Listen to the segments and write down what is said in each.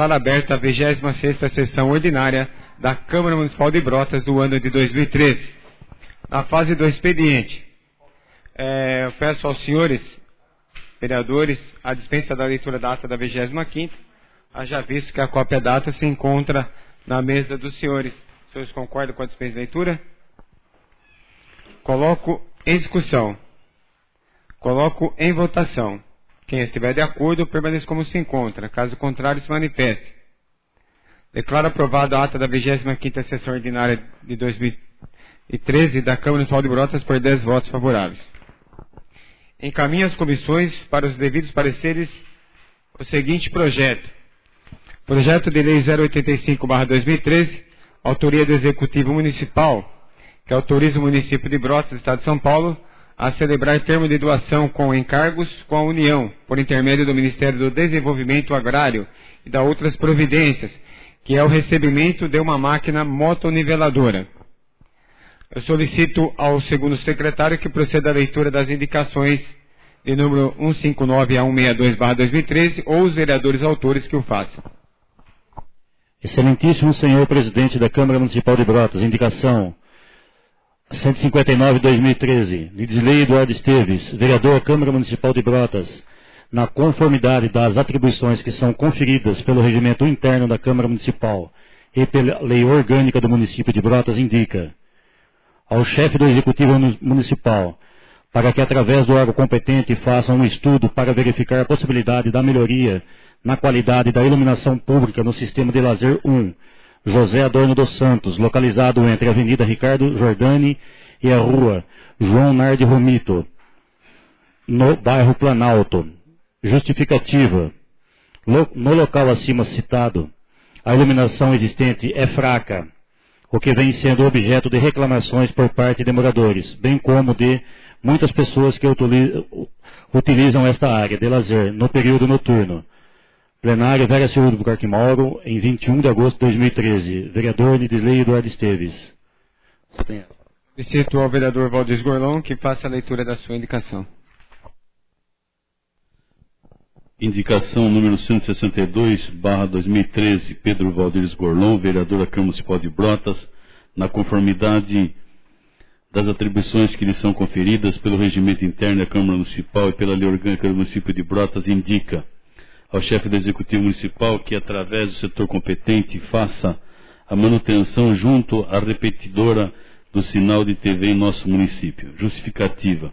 Para aberta a 26ª sessão ordinária da Câmara Municipal de Brotas do ano de 2013. Na fase do expediente, eu peço aos senhores vereadores a dispensa da leitura da ata da 25ª, haja visto que a cópia da ata se encontra na mesa dos senhores. Os senhores concordam com a dispensa da leitura? Coloco em discussão. Coloco em votação. Quem estiver de acordo, permaneça como se encontra. Caso contrário, se manifeste. Declaro aprovada a ata da 25ª sessão ordinária de 2013 da Câmara Municipal de Brotas por 10 votos favoráveis. Encaminho às comissões para os devidos pareceres o seguinte projeto. Projeto de Lei 085/2013, autoria do Executivo Municipal, que autoriza o município de Brotas, Estado de São Paulo, a celebrar termo de doação com encargos com a União, por intermédio do Ministério do Desenvolvimento Agrário e das outras providências, que é o recebimento de uma máquina motoniveladora. Eu solicito ao segundo secretário que proceda à leitura das indicações de número 159 a 162/2013 ou os vereadores autores que o façam. Excelentíssimo senhor presidente da Câmara Municipal de Brotas, indicação 159/2013, Lidisley Eduardo Esteves, vereador Câmara Municipal de Brotas, na conformidade das atribuições que são conferidas pelo regimento interno da Câmara Municipal e pela lei orgânica do município de Brotas, indica ao chefe do Executivo Municipal, para que através do órgão competente faça um estudo para verificar a possibilidade da melhoria na qualidade da iluminação pública no sistema de lazer 1, José Adorno dos Santos, localizado entre a Avenida Ricardo Giordani e a Rua João Nardi Romito, no bairro Planalto. Justificativa. No local acima citado, a iluminação existente é fraca, o que vem sendo objeto de reclamações por parte de moradores, bem como de muitas pessoas que utilizam esta área de lazer no período noturno. Plenário Vera Silva do Bucarque Mauro, em 21 de agosto de 2013. Vereador Lidisley Eduardo Esteves. Solicito ao vereador Valdir Gorlon que faça a leitura da sua indicação. Indicação número 162/2013, Pedro Valdir Gorlon, vereador da Câmara Municipal de Brotas, na conformidade das atribuições que lhe são conferidas pelo regimento interno da Câmara Municipal e pela lei orgânica do município de Brotas, indica ao chefe do Executivo Municipal que, através do setor competente, faça a manutenção junto à repetidora do sinal de TV em nosso município. Justificativa.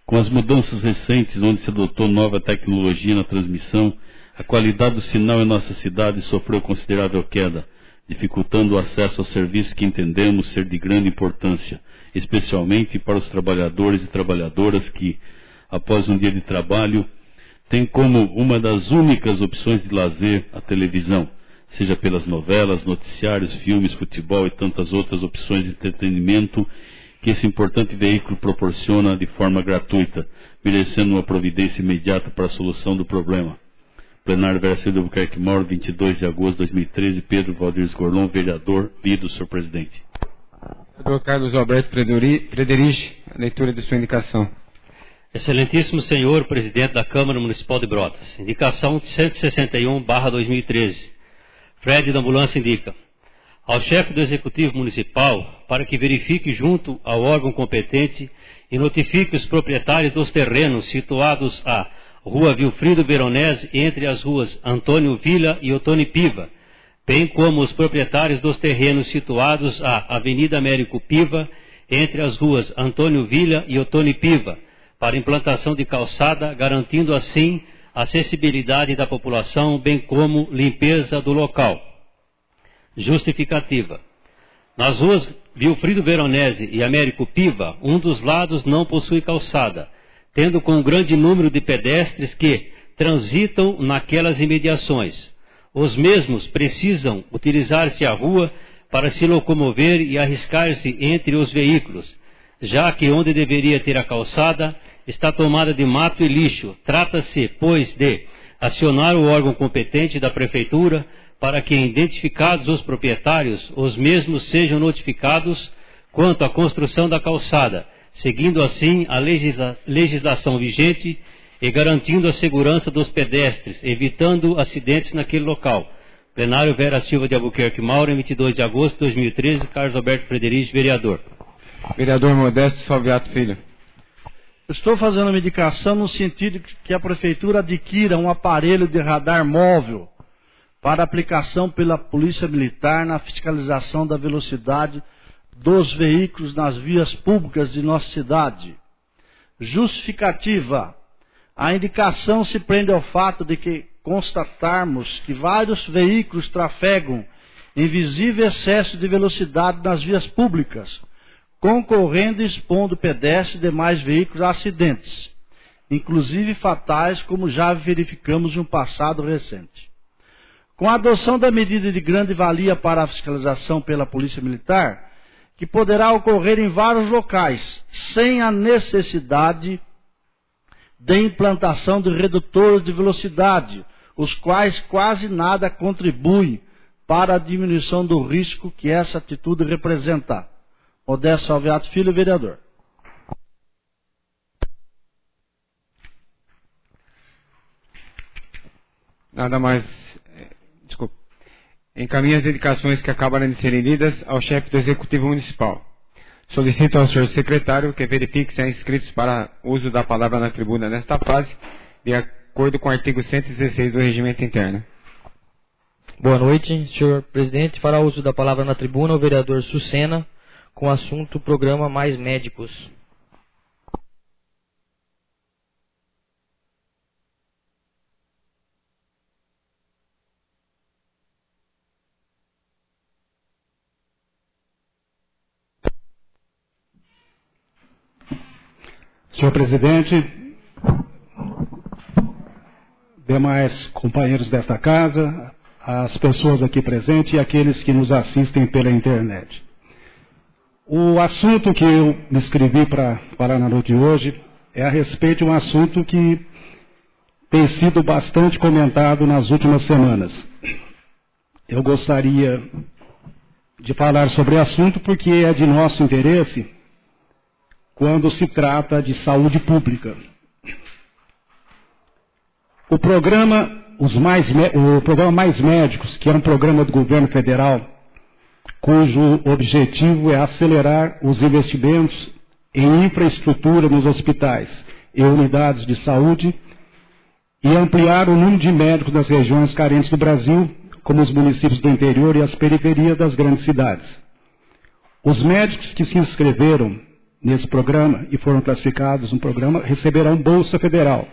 Com as mudanças recentes, onde se adotou nova tecnologia na transmissão, a qualidade do sinal em nossa cidade sofreu considerável queda, dificultando o acesso aos serviços que entendemos ser de grande importância, especialmente para os trabalhadores e trabalhadoras que, após um dia de trabalho, têm como uma das únicas opções de lazer a televisão, seja pelas novelas, noticiários, filmes, futebol e tantas outras opções de entretenimento que esse importante veículo proporciona de forma gratuita, merecendo uma providência imediata para a solução do problema. Plenário Vera Silva do Bucarque Mauro, 22 de agosto de 2013, Pedro Valdir Gorlon, vereador, lido, senhor presidente. Vereador Carlos Alberto Frederich, a leitura de sua indicação. Excelentíssimo senhor presidente da Câmara Municipal de Brotas, indicação 161/2013, Fred da Ambulância indica ao chefe do Executivo Municipal para que verifique junto ao órgão competente e notifique os proprietários dos terrenos situados à Rua Vilfrido Veronese entre as ruas Antônio Vila e Otoni Piva, bem como os proprietários dos terrenos situados à Avenida Américo Piva entre as ruas Antônio Vila e Otoni Piva, para implantação de calçada, garantindo assim a acessibilidade da população, bem como limpeza do local. Justificativa. Nas ruas Vilfrido Veronese e Américo Piva, um dos lados não possui calçada, tendo com um grande número de pedestres que transitam naquelas imediações. Os mesmos precisam utilizar-se a rua para se locomover e arriscar-se entre os veículos, já que onde deveria ter a calçada está tomada de mato e lixo. Trata-se, pois, de acionar o órgão competente da Prefeitura para que, identificados os proprietários, os mesmos sejam notificados quanto à construção da calçada, seguindo assim a legislação vigente e garantindo a segurança dos pedestres, evitando acidentes naquele local, Plenário Vera Silva de Albuquerque Mauro, em 22 de agosto de 2013. Carlos Alberto Frederici, vereador. Vereador Modesto Salviato Filho. Estou fazendo uma indicação no sentido que a Prefeitura adquira um aparelho de radar móvel para aplicação pela Polícia Militar na fiscalização da velocidade dos veículos nas vias públicas de nossa cidade. Justificativa. A indicação se prende ao fato de que constatarmos que vários veículos trafegam em visível excesso de velocidade nas vias públicas, concorrendo e expondo pedestres e demais veículos a acidentes, inclusive fatais, como já verificamos em um passado recente. Com a adoção da medida de grande valia para a fiscalização pela Polícia Militar, que poderá ocorrer em vários locais, sem a necessidade de implantação de redutores de velocidade, os quais quase nada contribuem para a diminuição do risco que essa atitude representa. Modesto Salviato Filho, vereador. Nada mais. Desculpa. Encaminho as indicações que acabaram de serem lidas ao chefe do Executivo Municipal. Solicito ao senhor secretário que verifique se há inscritos para uso da palavra na tribuna nesta fase, de acordo com o artigo 116 do Regimento Interno. Boa noite, senhor presidente. Fará uso da palavra na tribuna o vereador Sucena, com o assunto Programa Mais Médicos. Senhor presidente, demais companheiros desta casa, as pessoas aqui presentes e aqueles que nos assistem pela internet. O assunto que eu me inscrevi para falar na noite de hoje é a respeito de um assunto que tem sido bastante comentado nas últimas semanas. Eu gostaria de falar sobre o assunto porque é de nosso interesse quando se trata de saúde pública. O programa Mais Médicos, que é um programa do governo federal, cujo objetivo é acelerar os investimentos em infraestrutura nos hospitais e unidades de saúde e ampliar o número de médicos nas regiões carentes do Brasil, como os municípios do interior e as periferias das grandes cidades. Os médicos que se inscreveram nesse programa e foram classificados no programa receberão Bolsa Federal,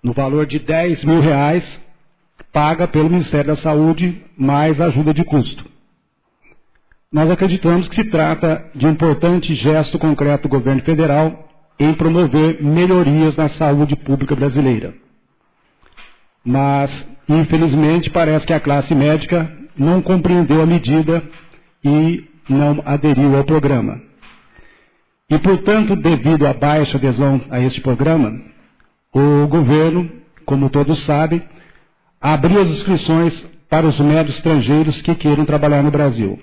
no valor de R$10 mil, paga pelo Ministério da Saúde, mais ajuda de custo. Nós acreditamos que se trata de um importante gesto concreto do governo federal em promover melhorias na saúde pública brasileira. Mas, infelizmente, parece que a classe médica não compreendeu a medida e não aderiu ao programa. E, portanto, devido à baixa adesão a este programa, o governo, como todos sabem, abriu as inscrições para os médicos estrangeiros que queiram trabalhar no Brasil.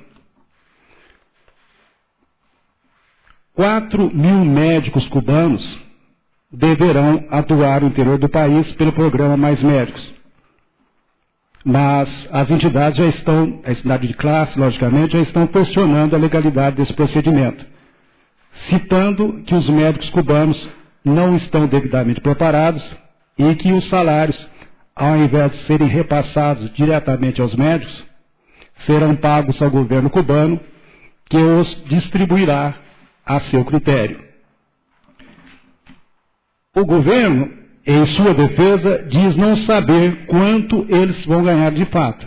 4 mil médicos cubanos deverão atuar no interior do país pelo programa Mais Médicos. Mas as entidades já estão, a entidade de classe, logicamente, já estão questionando a legalidade desse procedimento, citando que os médicos cubanos não estão devidamente preparados e que os salários, ao invés de serem repassados diretamente aos médicos, serão pagos ao governo cubano, que os distribuirá a seu critério. O governo, em sua defesa, diz não saber quanto eles vão ganhar de fato,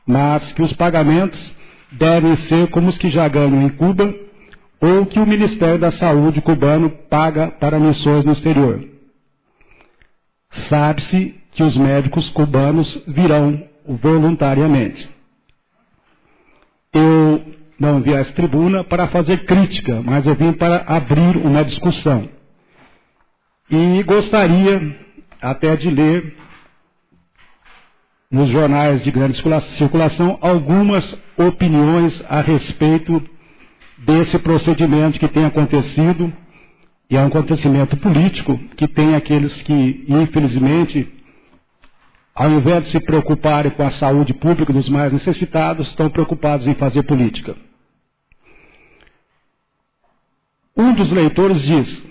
mas que os pagamentos devem ser como os que já ganham em Cuba ou que o Ministério da Saúde cubano paga para missões no exterior. Sabe-se que os médicos cubanos virão voluntariamente. Eu não vim a essa tribuna para fazer crítica, mas eu vim para abrir uma discussão. E gostaria até de ler nos jornais de grande circulação algumas opiniões a respeito desse procedimento que tem acontecido, e é um acontecimento político que tem aqueles que, infelizmente, ao invés de se preocuparem com a saúde pública dos mais necessitados, estão preocupados em fazer política. Um dos leitores diz: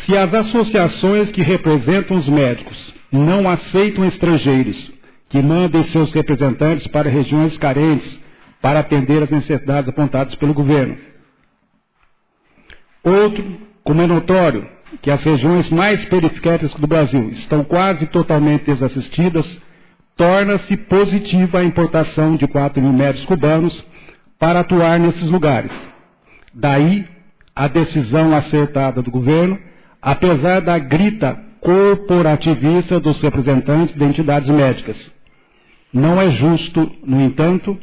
se as associações que representam os médicos não aceitam estrangeiros que mandem seus representantes para regiões carentes para atender às necessidades apontadas pelo governo. Outro, como é notório que as regiões mais periféricas do Brasil estão quase totalmente desassistidas, torna-se positiva a importação de 4 mil médicos cubanos para atuar nesses lugares. Daí a decisão acertada do governo, apesar da grita corporativista dos representantes de entidades médicas. Não é justo, no entanto,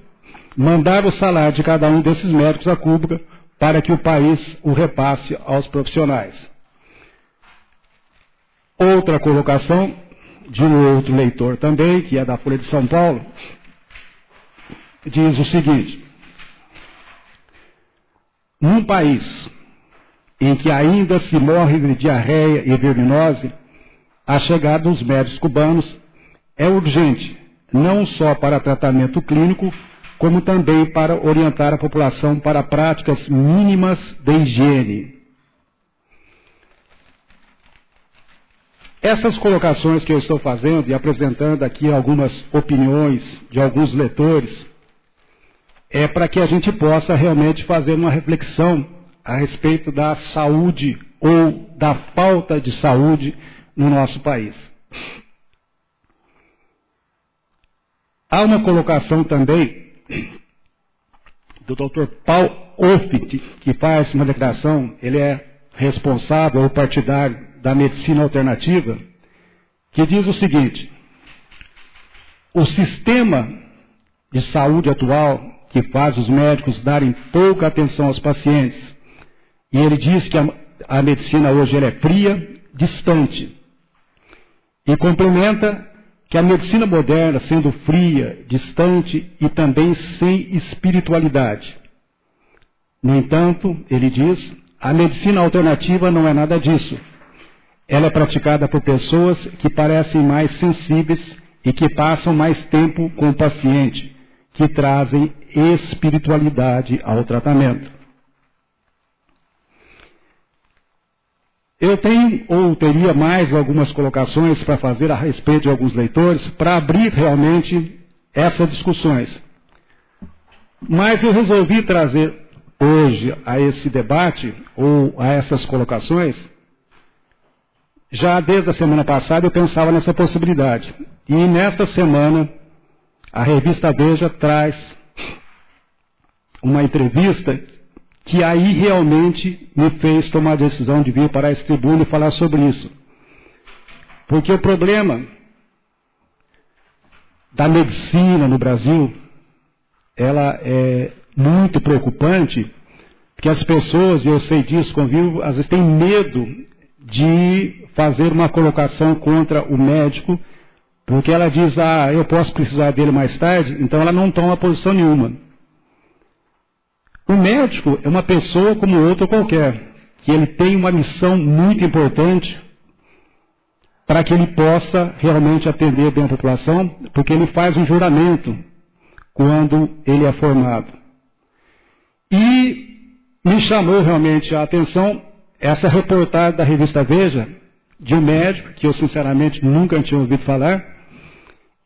mandar o salário de cada um desses médicos a Cuba para que o país o repasse aos profissionais. Outra colocação de um outro leitor também, que é da Folha de São Paulo, diz o seguinte: num país em que ainda se morre de diarreia e verminose, a chegada dos médicos cubanos é urgente, não só para tratamento clínico, como também para orientar a população para práticas mínimas de higiene. Essas colocações que eu estou fazendo e apresentando aqui algumas opiniões de alguns leitores, é para que a gente possa realmente fazer uma reflexão a respeito da saúde ou da falta de saúde no nosso país. Há uma colocação também do Dr. Paul Offit, que faz uma declaração, ele é responsável ou partidário da medicina alternativa, que diz o seguinte: o sistema de saúde atual, que faz os médicos darem pouca atenção aos pacientes, e ele diz que a medicina hoje ela é fria, distante, e complementa que a medicina moderna, sendo fria, distante e também sem espiritualidade. No entanto, ele diz, a medicina alternativa não é nada disso. Ela é praticada por pessoas que parecem mais sensíveis e que passam mais tempo com o paciente, que trazem espiritualidade ao tratamento. Eu tenho ou teria mais algumas colocações para fazer a respeito de alguns leitores, para abrir realmente essas discussões. Mas eu resolvi trazer hoje a esse debate, ou a essas colocações, já desde a semana passada eu pensava nessa possibilidade. E nesta semana, a revista Veja traz uma entrevista que aí realmente me fez tomar a decisão de vir para esse tribuna e falar sobre isso. Porque o problema da medicina no Brasil, ela é muito preocupante, porque as pessoas, e eu sei disso, convivo, às vezes têm medo de fazer uma colocação contra o médico, porque ela diz, eu posso precisar dele mais tarde, então ela não toma posição nenhuma. O médico é uma pessoa como outra qualquer, que ele tem uma missão muito importante para que ele possa realmente atender bem a população, porque ele faz um juramento quando ele é formado. E me chamou realmente a atenção essa reportagem da revista Veja, de um médico que eu sinceramente nunca tinha ouvido falar,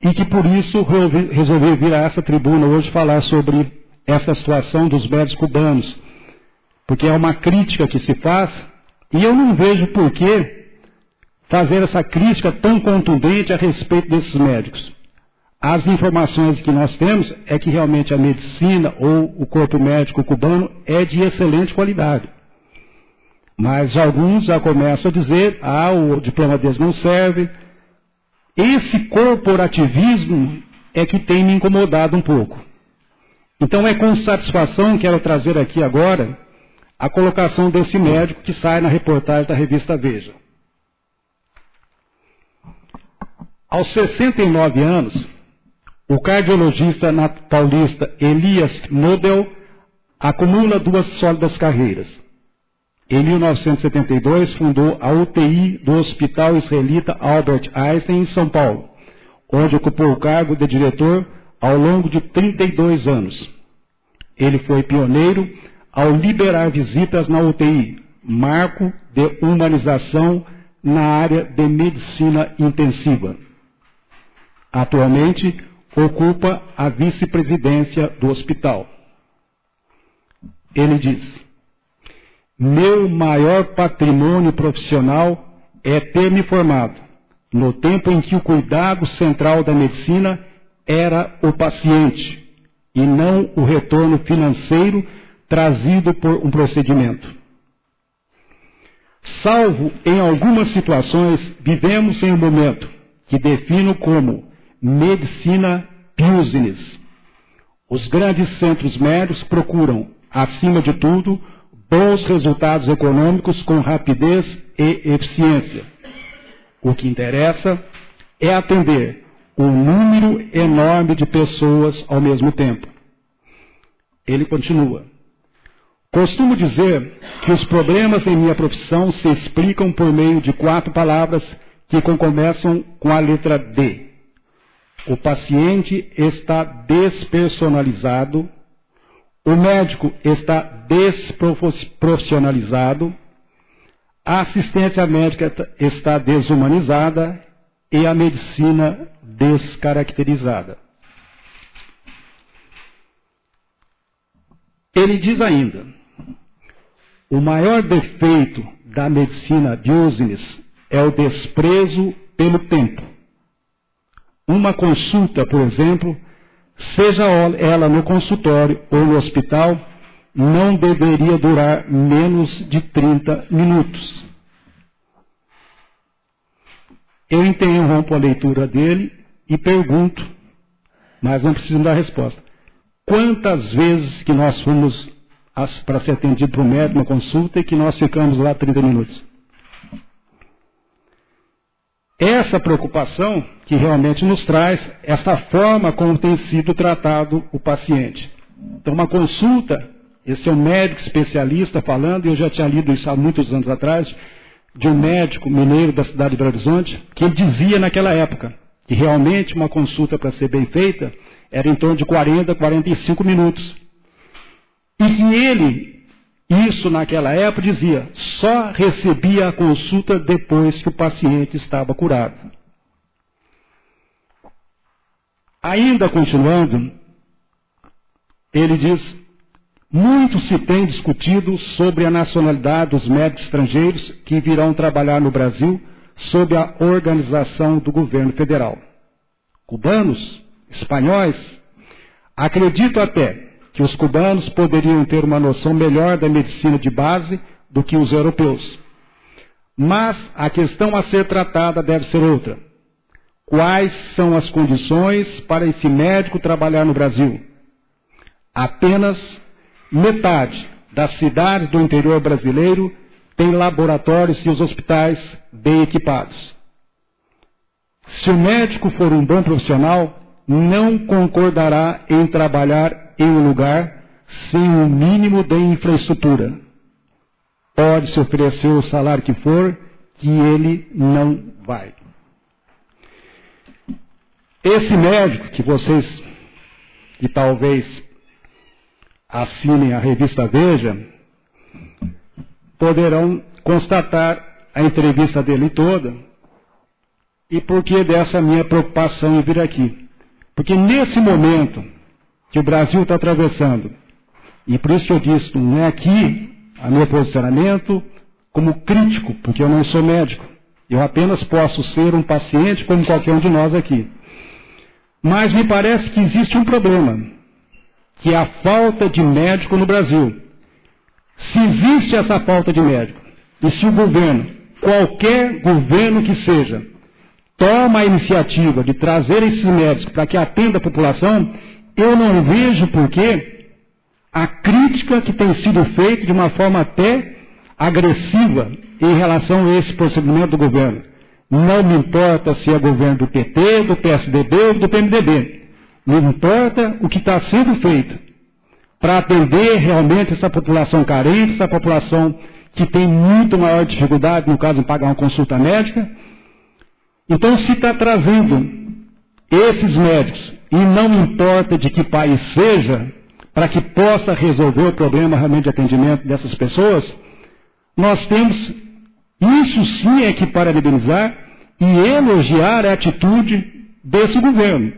e que por isso resolvi vir a essa tribuna hoje falar sobre essa situação dos médicos cubanos, porque é uma crítica que se faz, e eu não vejo por que fazer essa crítica tão contundente a respeito desses médicos. As informações que nós temos é que realmente a medicina ou o corpo médico cubano é de excelente qualidade. Mas alguns já começam a dizer, o diploma deles não serve. Esse corporativismo é que tem me incomodado um pouco. Então é com satisfação que quero trazer aqui agora a colocação desse médico que sai na reportagem da revista Veja. Aos 69 anos, o cardiologista paulista Elias Nobel acumula 2 sólidas carreiras. Em 1972, fundou a UTI do Hospital Israelita Albert Einstein, em São Paulo, onde ocupou o cargo de diretor ao longo de 32 anos. Ele foi pioneiro ao liberar visitas na UTI, marco de humanização na área de medicina intensiva. Atualmente, ocupa a vice-presidência do hospital. Ele diz: meu maior patrimônio profissional é ter me formado no tempo em que o cuidado central da medicina era o paciente e não o retorno financeiro trazido por um procedimento. Salvo em algumas situações, vivemos em um momento que defino como medicina business. Os grandes centros médicos procuram, acima de tudo, bons resultados econômicos com rapidez e eficiência. O que interessa é atender um número enorme de pessoas ao mesmo tempo. Ele continua: costumo dizer que os problemas em minha profissão se explicam por meio de 4 palavras que começam com a letra D. O paciente está despersonalizado, o médico está desprofissionalizado, a assistência médica está desumanizada e a medicina descaracterizada. Ele diz ainda: o maior defeito da medicina business é o desprezo pelo tempo. Uma consulta, por exemplo, seja ela no consultório ou no hospital, não deveria durar menos de 30 minutos. Eu interrompo a leitura dele e pergunto, mas não preciso dar resposta: quantas vezes que nós fomos para ser atendido por um médico uma consulta e que nós ficamos lá 30 minutos? Essa preocupação que realmente nos traz essa forma como tem sido tratado o paciente. Então, uma consulta, esse é um médico especialista falando, e eu já tinha lido isso há muitos anos atrás, de um médico mineiro da cidade de Belo Horizonte, que ele dizia naquela época que realmente uma consulta para ser bem feita era em torno de 40 a 45 minutos. E que ele, isso naquela época, dizia, só recebia a consulta depois que o paciente estava curado. Ainda continuando, ele diz: muito se tem discutido sobre a nacionalidade dos médicos estrangeiros que virão trabalhar no Brasil sob a organização do governo federal. Cubanos, espanhóis, acredito até que os cubanos poderiam ter uma noção melhor da medicina de base do que os europeus. Mas a questão a ser tratada deve ser outra. Quais são as condições para esse médico trabalhar no Brasil? Apenas metade das cidades do interior brasileiro tem laboratórios e os hospitais bem equipados. Se o médico for um bom profissional, não concordará em trabalhar em um lugar sem um mínimo de infraestrutura. Pode-se oferecer o salário que for, que ele não vai. Esse médico que vocês, que talvez assinem a revista Veja, poderão constatar a entrevista dele toda. E por que dessa minha preocupação em vir aqui? Porque nesse momento que o Brasil está atravessando, e por isso que eu disse, não é aqui o meu posicionamento como crítico, porque eu não sou médico. Eu apenas posso ser um paciente como qualquer um de nós aqui. Mas me parece que existe um problema, que é a falta de médico no Brasil. Se existe essa falta de médico, e se o governo, qualquer governo que seja, toma a iniciativa de trazer esses médicos para que atenda a população, eu não vejo por que a crítica que tem sido feita de uma forma até agressiva em relação a esse procedimento do governo. Não me importa se é governo do PT, do PSDB ou do PMDB. Me importa o que está sendo feito para atender realmente essa população carente, essa população que tem muito maior dificuldade, no caso, em pagar uma consulta médica. Então, se está trazendo esses médicos, e não importa de que país seja, para que possa resolver o problema realmente de atendimento dessas pessoas, nós temos, isso sim é que parabenizar e elogiar a atitude desse governo.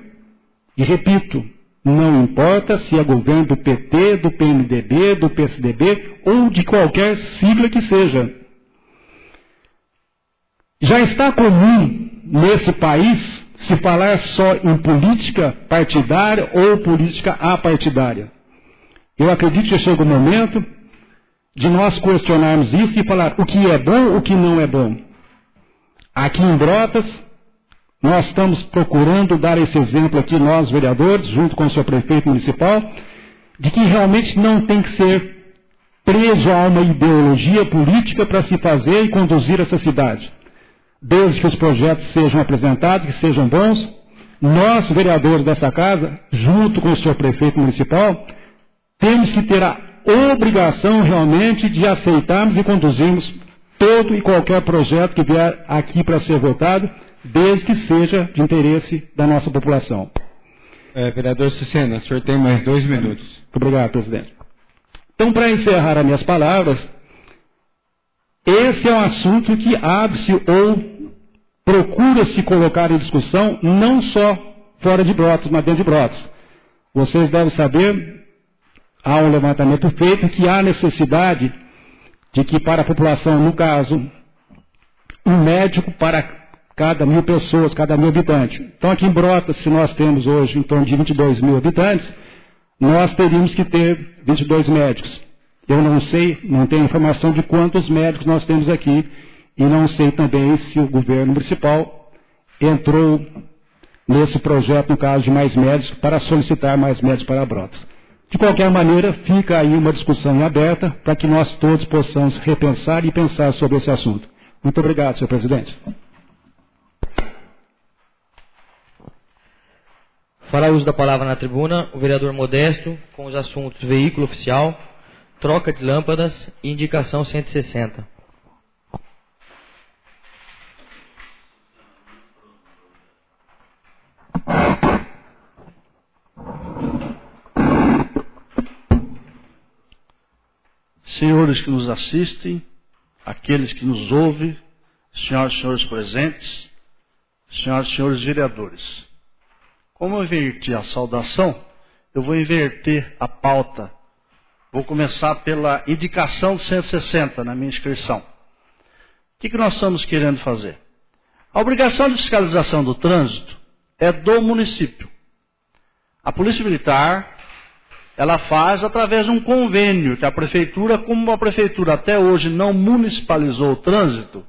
E repito, não importa se é governo do PT, do PMDB, do PSDB ou de qualquer sigla que seja. Já está comum nesse país se falar só em política partidária ou política apartidária. Eu acredito que chega o momento de nós questionarmos isso e falar o que é bom, o que não é bom. Aqui em Brotas, nós estamos procurando dar esse exemplo aqui, nós vereadores, junto com o seu prefeito municipal, de que realmente não tem que ser preso a uma ideologia política para se fazer e conduzir essa cidade. Desde que os projetos sejam apresentados, que sejam bons, nós, vereadores dessa casa, junto com o seu prefeito municipal, temos que ter a obrigação realmente de aceitarmos e conduzirmos todo e qualquer projeto que vier aqui para ser votado, desde que seja de interesse da nossa população. Vereador Sucena, o senhor tem mais 2 minutos. Muito obrigado, presidente. Então, para encerrar as minhas palavras, esse é um assunto que abre-se ou procura-se colocar em discussão não só fora de Brotas, mas dentro de Brotas. Vocês devem saber, há um levantamento feito que há necessidade de que para a população, no caso, um médico para cada 1.000 pessoas, cada 1.000 habitantes. Então aqui em Brotas, se nós temos hoje em torno de 22 mil habitantes, nós teríamos que ter 22 médicos. Eu não sei, não tenho informação de quantos médicos nós temos aqui, e não sei também se o governo municipal entrou nesse projeto, no caso de mais médicos, para solicitar mais médicos para Brotas. De qualquer maneira, fica aí uma discussão em aberta para que nós todos possamos repensar e pensar sobre esse assunto. Muito obrigado, senhor presidente. Fará uso da palavra na tribuna o vereador Modesto com os assuntos veículo oficial, troca de lâmpadas e indicação 160. Senhores que nos assistem, aqueles que nos ouvem, senhoras e senhores presentes, senhoras e senhores vereadores. Como eu inverti a saudação, eu vou inverter a pauta. Vou começar pela indicação de 160 na minha inscrição. O que nós estamos querendo fazer? A obrigação de fiscalização do trânsito é do município. A Polícia Militar, ela faz através de um convênio que a Prefeitura, como a Prefeitura até hoje não municipalizou o trânsito,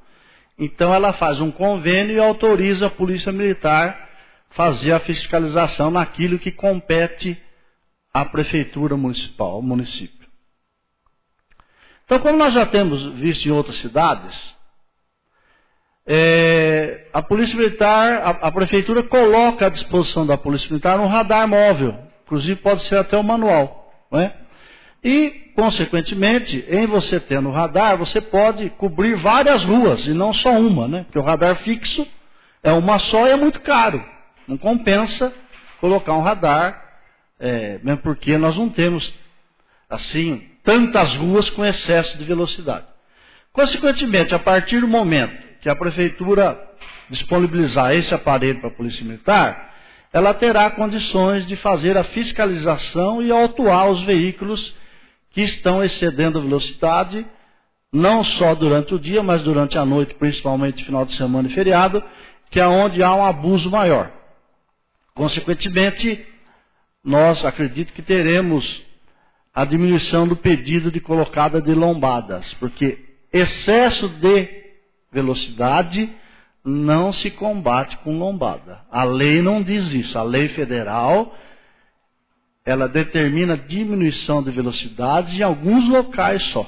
então ela faz um convênio e autoriza a Polícia Militar fazer a fiscalização naquilo que compete à Prefeitura Municipal, ao município. Então, como nós já temos visto em outras cidades, a Polícia Militar, a Prefeitura coloca à disposição da Polícia Militar um radar móvel, inclusive pode ser até um manual, não é? E, consequentemente, em você tendo o radar, você pode cobrir várias ruas, e não só uma, né? Porque o radar fixo é uma só e é muito caro. Não compensa colocar um radar, mesmo porque nós não temos, assim, tantas ruas com excesso de velocidade. Consequentemente, a partir do momento que a Prefeitura disponibilizar esse aparelho para a Polícia Militar, ela terá condições de fazer a fiscalização e autuar os veículos que estão excedendo a velocidade, não só durante o dia, mas durante a noite, principalmente final de semana e feriado, que é onde há um abuso maior. Consequentemente, nós acredito que teremos a diminuição do pedido de colocada de lombadas, porque excesso de velocidade não se combate com lombada. A lei não diz isso. A lei federal, ela determina diminuição de velocidades em alguns locais só.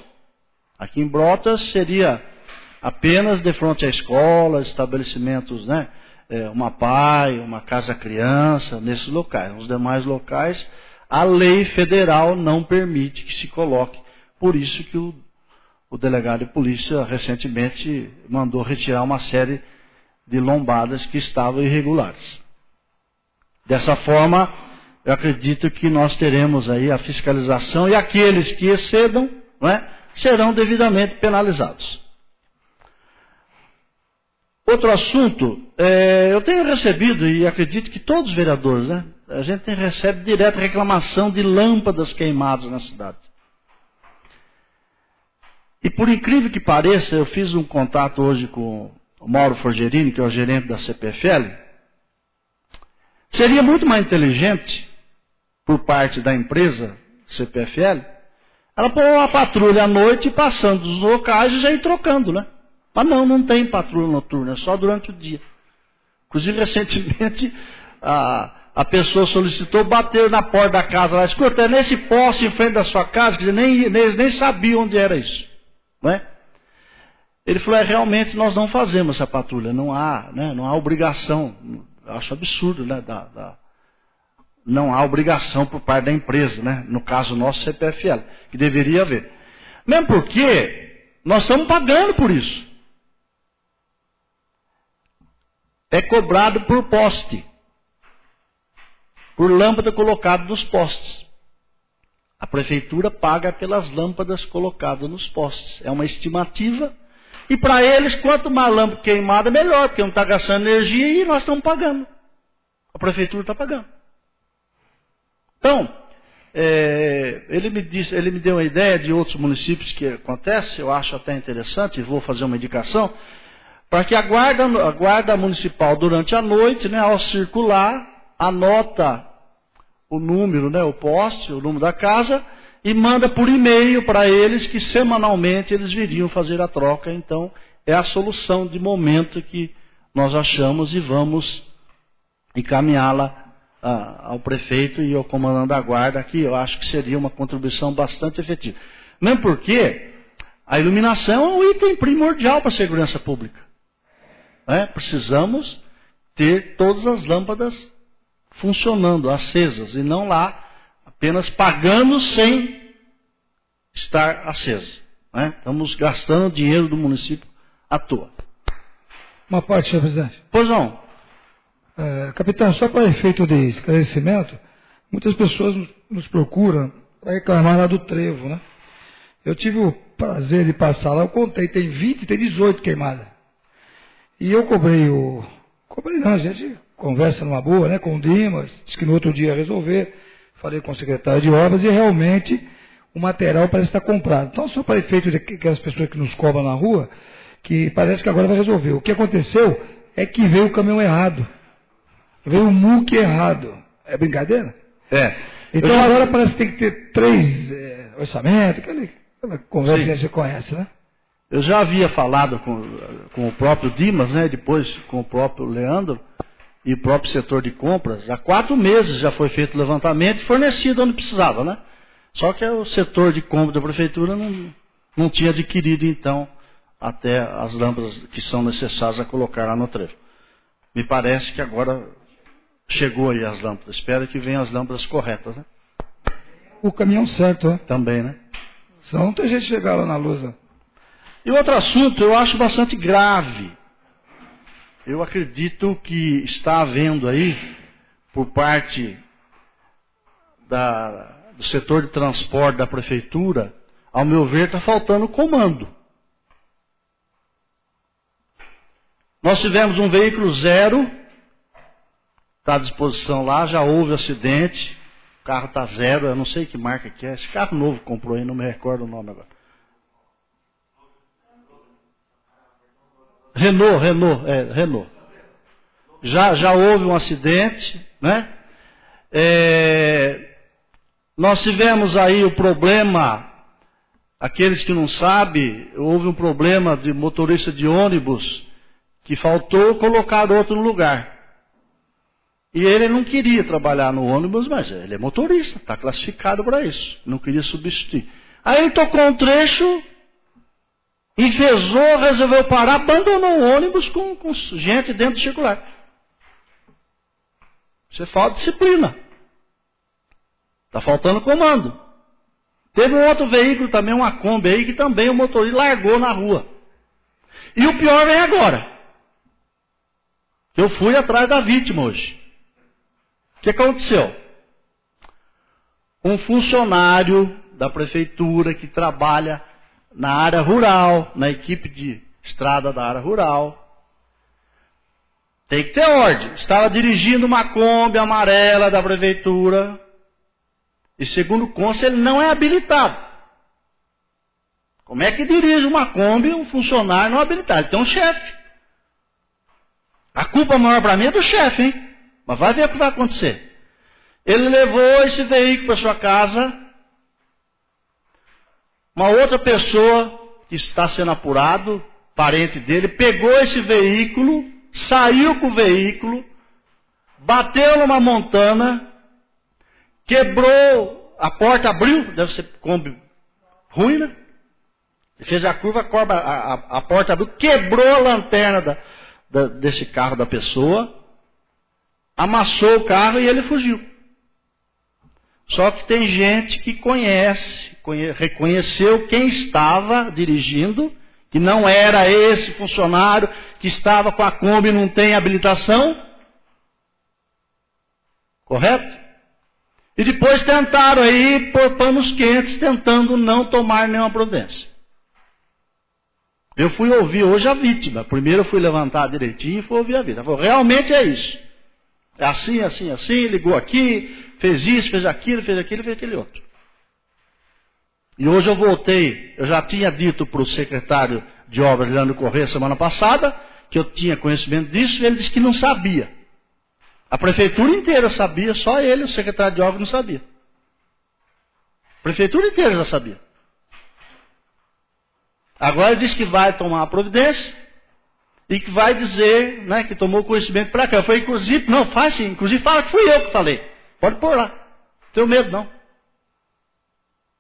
Aqui em Brotas seria apenas de frente à escola, estabelecimentos, né? Uma PAI, uma casa-criança, nesses locais. Nos demais locais, a lei federal não permite que se coloque. Por isso que o delegado de polícia recentemente mandou retirar uma série de lombadas que estavam irregulares. Dessa forma, eu acredito que nós teremos aí a fiscalização e aqueles que excedam, né, serão devidamente penalizados. Outro assunto, eu tenho recebido, e acredito que todos os vereadores, né, a gente recebe direto reclamação de lâmpadas queimadas na cidade. E por incrível que pareça, eu fiz um contato hoje com o Mauro Forgerini, que é o gerente da CPFL. Seria muito mais inteligente, por parte da empresa CPFL, ela pôr uma patrulha à noite passando dos locais e já ir trocando, né? Mas não tem patrulha noturna, é só durante o dia. Inclusive, recentemente, a pessoa solicitou, bater na porta da casa lá, escuta, é nesse poste em frente da sua casa, quer dizer, eles nem sabiam onde era isso, não é? Ele falou, realmente nós não fazemos essa patrulha, não há obrigação, eu acho absurdo, né, não há obrigação por parte da empresa, né, no caso nosso CPFL, que deveria haver. Mesmo porque nós estamos pagando por isso. É cobrado por poste, por lâmpada colocada nos postes. A prefeitura paga pelas lâmpadas colocadas nos postes. É uma estimativa. E para eles, quanto mais lâmpada queimada, melhor, porque não está gastando energia e nós estamos pagando. A prefeitura está pagando. Então, ele me deu uma ideia de outros municípios que acontece, eu acho até interessante, e vou fazer uma indicação, para que a guarda municipal, durante a noite, né, ao circular, anota o número, né, o poste, o número da casa, e manda por e-mail para eles que semanalmente eles viriam fazer a troca. Então, é a solução de momento que nós achamos e vamos encaminhá-la ao prefeito e ao comandante da guarda, que eu acho que seria uma contribuição bastante efetiva. Mesmo porque a iluminação é um item primordial para a segurança pública. Precisamos ter todas as lâmpadas funcionando, acesas, e não lá apenas pagando sem estar acesa. Estamos gastando dinheiro do município à toa. Uma parte, senhor presidente. Pois não. Capitão, só para efeito de esclarecimento, muitas pessoas nos procuram para reclamar lá do trevo, né? Eu tive o prazer de passar lá, eu contei, tem 18 queimadas. E eu cobrei não, a gente conversa numa boa, né, com o Dimas, disse que no outro dia ia resolver, falei com o secretário de obras e realmente o material parece estar comprado. Então, só para efeito de que as pessoas que nos cobram na rua, que parece que agora vai resolver. O que aconteceu é que veio o caminhão errado. Veio o muque errado. É brincadeira? Então agora parece que tem que ter 3 orçamentos, aquela conversa que você conhece, né? Eu já havia falado com o próprio Dimas, né? Depois com o próprio Leandro e o próprio setor de compras. Há 4 meses já foi feito o levantamento e fornecido onde precisava, né? Só que o setor de compra da prefeitura não tinha adquirido, então, até as lâmpadas que são necessárias a colocar lá no trevo. Me parece que agora chegou aí as lâmpadas. Espero que venham as lâmpadas corretas, né? O caminhão certo, né? Também, né? Senão não tem gente chegar lá na luz, né? E outro assunto eu acho bastante grave. Eu acredito que está havendo aí, por parte do setor de transporte da prefeitura, ao meu ver, está faltando comando. Nós tivemos um veículo zero, está à disposição lá, já houve acidente, o carro está zero, eu não sei que marca que é, esse carro novo que comprou aí, não me recordo o nome agora. Renault. Já houve um acidente, né? Nós tivemos aí o problema, aqueles que não sabem, houve um problema de motorista de ônibus que faltou colocar outro no lugar. E ele não queria trabalhar no ônibus, mas ele é motorista, está classificado para isso, não queria substituir. Aí ele tocou um trecho, enfesou, resolveu parar, abandonou o ônibus com gente dentro do circular. Você falta disciplina. Está faltando comando. Teve um outro veículo também, uma Kombi aí, que também o motorista largou na rua. E o pior vem agora. Eu fui atrás da vítima hoje. O que aconteceu? Um funcionário da prefeitura que trabalha na área rural, na equipe de estrada da área rural, tem que ter ordem. Estava dirigindo uma Kombi amarela da prefeitura e, segundo consta, ele não é habilitado. Como é que dirige uma Kombi um funcionário não habilitado? Ele tem um chefe. A culpa maior para mim é do chefe, hein? Mas vai ver o que vai acontecer. Ele levou esse veículo para sua casa. Uma outra pessoa que está sendo apurado, parente dele, pegou esse veículo, saiu com o veículo, bateu numa montana, quebrou, a porta abriu, deve ser Kombi ruim, né? Ele fez a curva, a porta abriu, quebrou a lanterna desse carro da pessoa, amassou o carro e ele fugiu. Só que tem gente que reconheceu quem estava dirigindo, que não era esse funcionário que estava com a Kombi e não tem habilitação. Correto? E depois tentaram aí pôr panos quentes, tentando não tomar nenhuma providência. Eu fui ouvir hoje a vítima. Primeiro eu fui levantar direitinho e fui ouvir a vítima. Ela falou, realmente é isso. É assim, assim, assim, ligou aqui, fez isso, fez aquilo, fez aquele outro. E hoje eu voltei, eu já tinha dito para o secretário de obras, Leandro Corrêa, semana passada, que eu tinha conhecimento disso, e ele disse que não sabia. A prefeitura inteira sabia, só ele, o secretário de obras, não sabia. A prefeitura inteira já sabia. Agora ele disse que vai tomar a providência e que vai dizer, né, que tomou conhecimento para cá. Foi inclusive, não, faz sim, inclusive fala que fui eu que falei. Pode pôr lá. Não tenho medo não.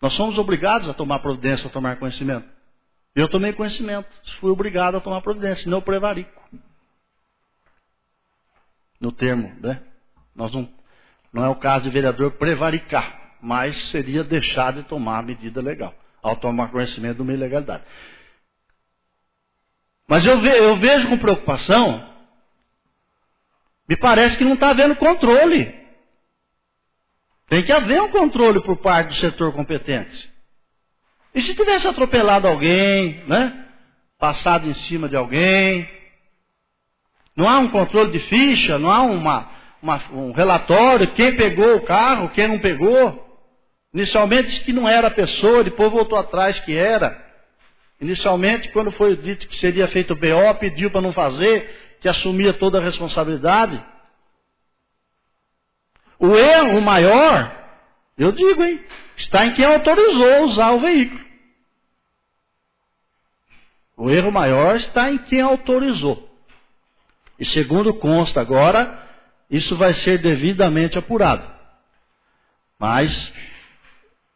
Nós somos obrigados a tomar providência, a tomar conhecimento. Eu tomei conhecimento, fui obrigado a tomar providência, senão eu prevarico. No termo, né? Não é o caso de vereador prevaricar, mas seria deixar de tomar a medida legal, ao tomar conhecimento de uma ilegalidade. Mas eu vejo com preocupação, me parece que não está havendo controle. Tem que haver um controle por parte do setor competente. E se tivesse atropelado alguém, né? Passado em cima de alguém, não há um controle de ficha, não há um relatório, quem pegou o carro, quem não pegou. Inicialmente disse que não era a pessoa, depois voltou atrás que era. Inicialmente, quando foi dito que seria feito o BO, pediu para não fazer, que assumia toda a responsabilidade. O erro maior, eu digo, hein, está em quem autorizou usar o veículo. O erro maior está em quem autorizou. E segundo consta agora, isso vai ser devidamente apurado. Mas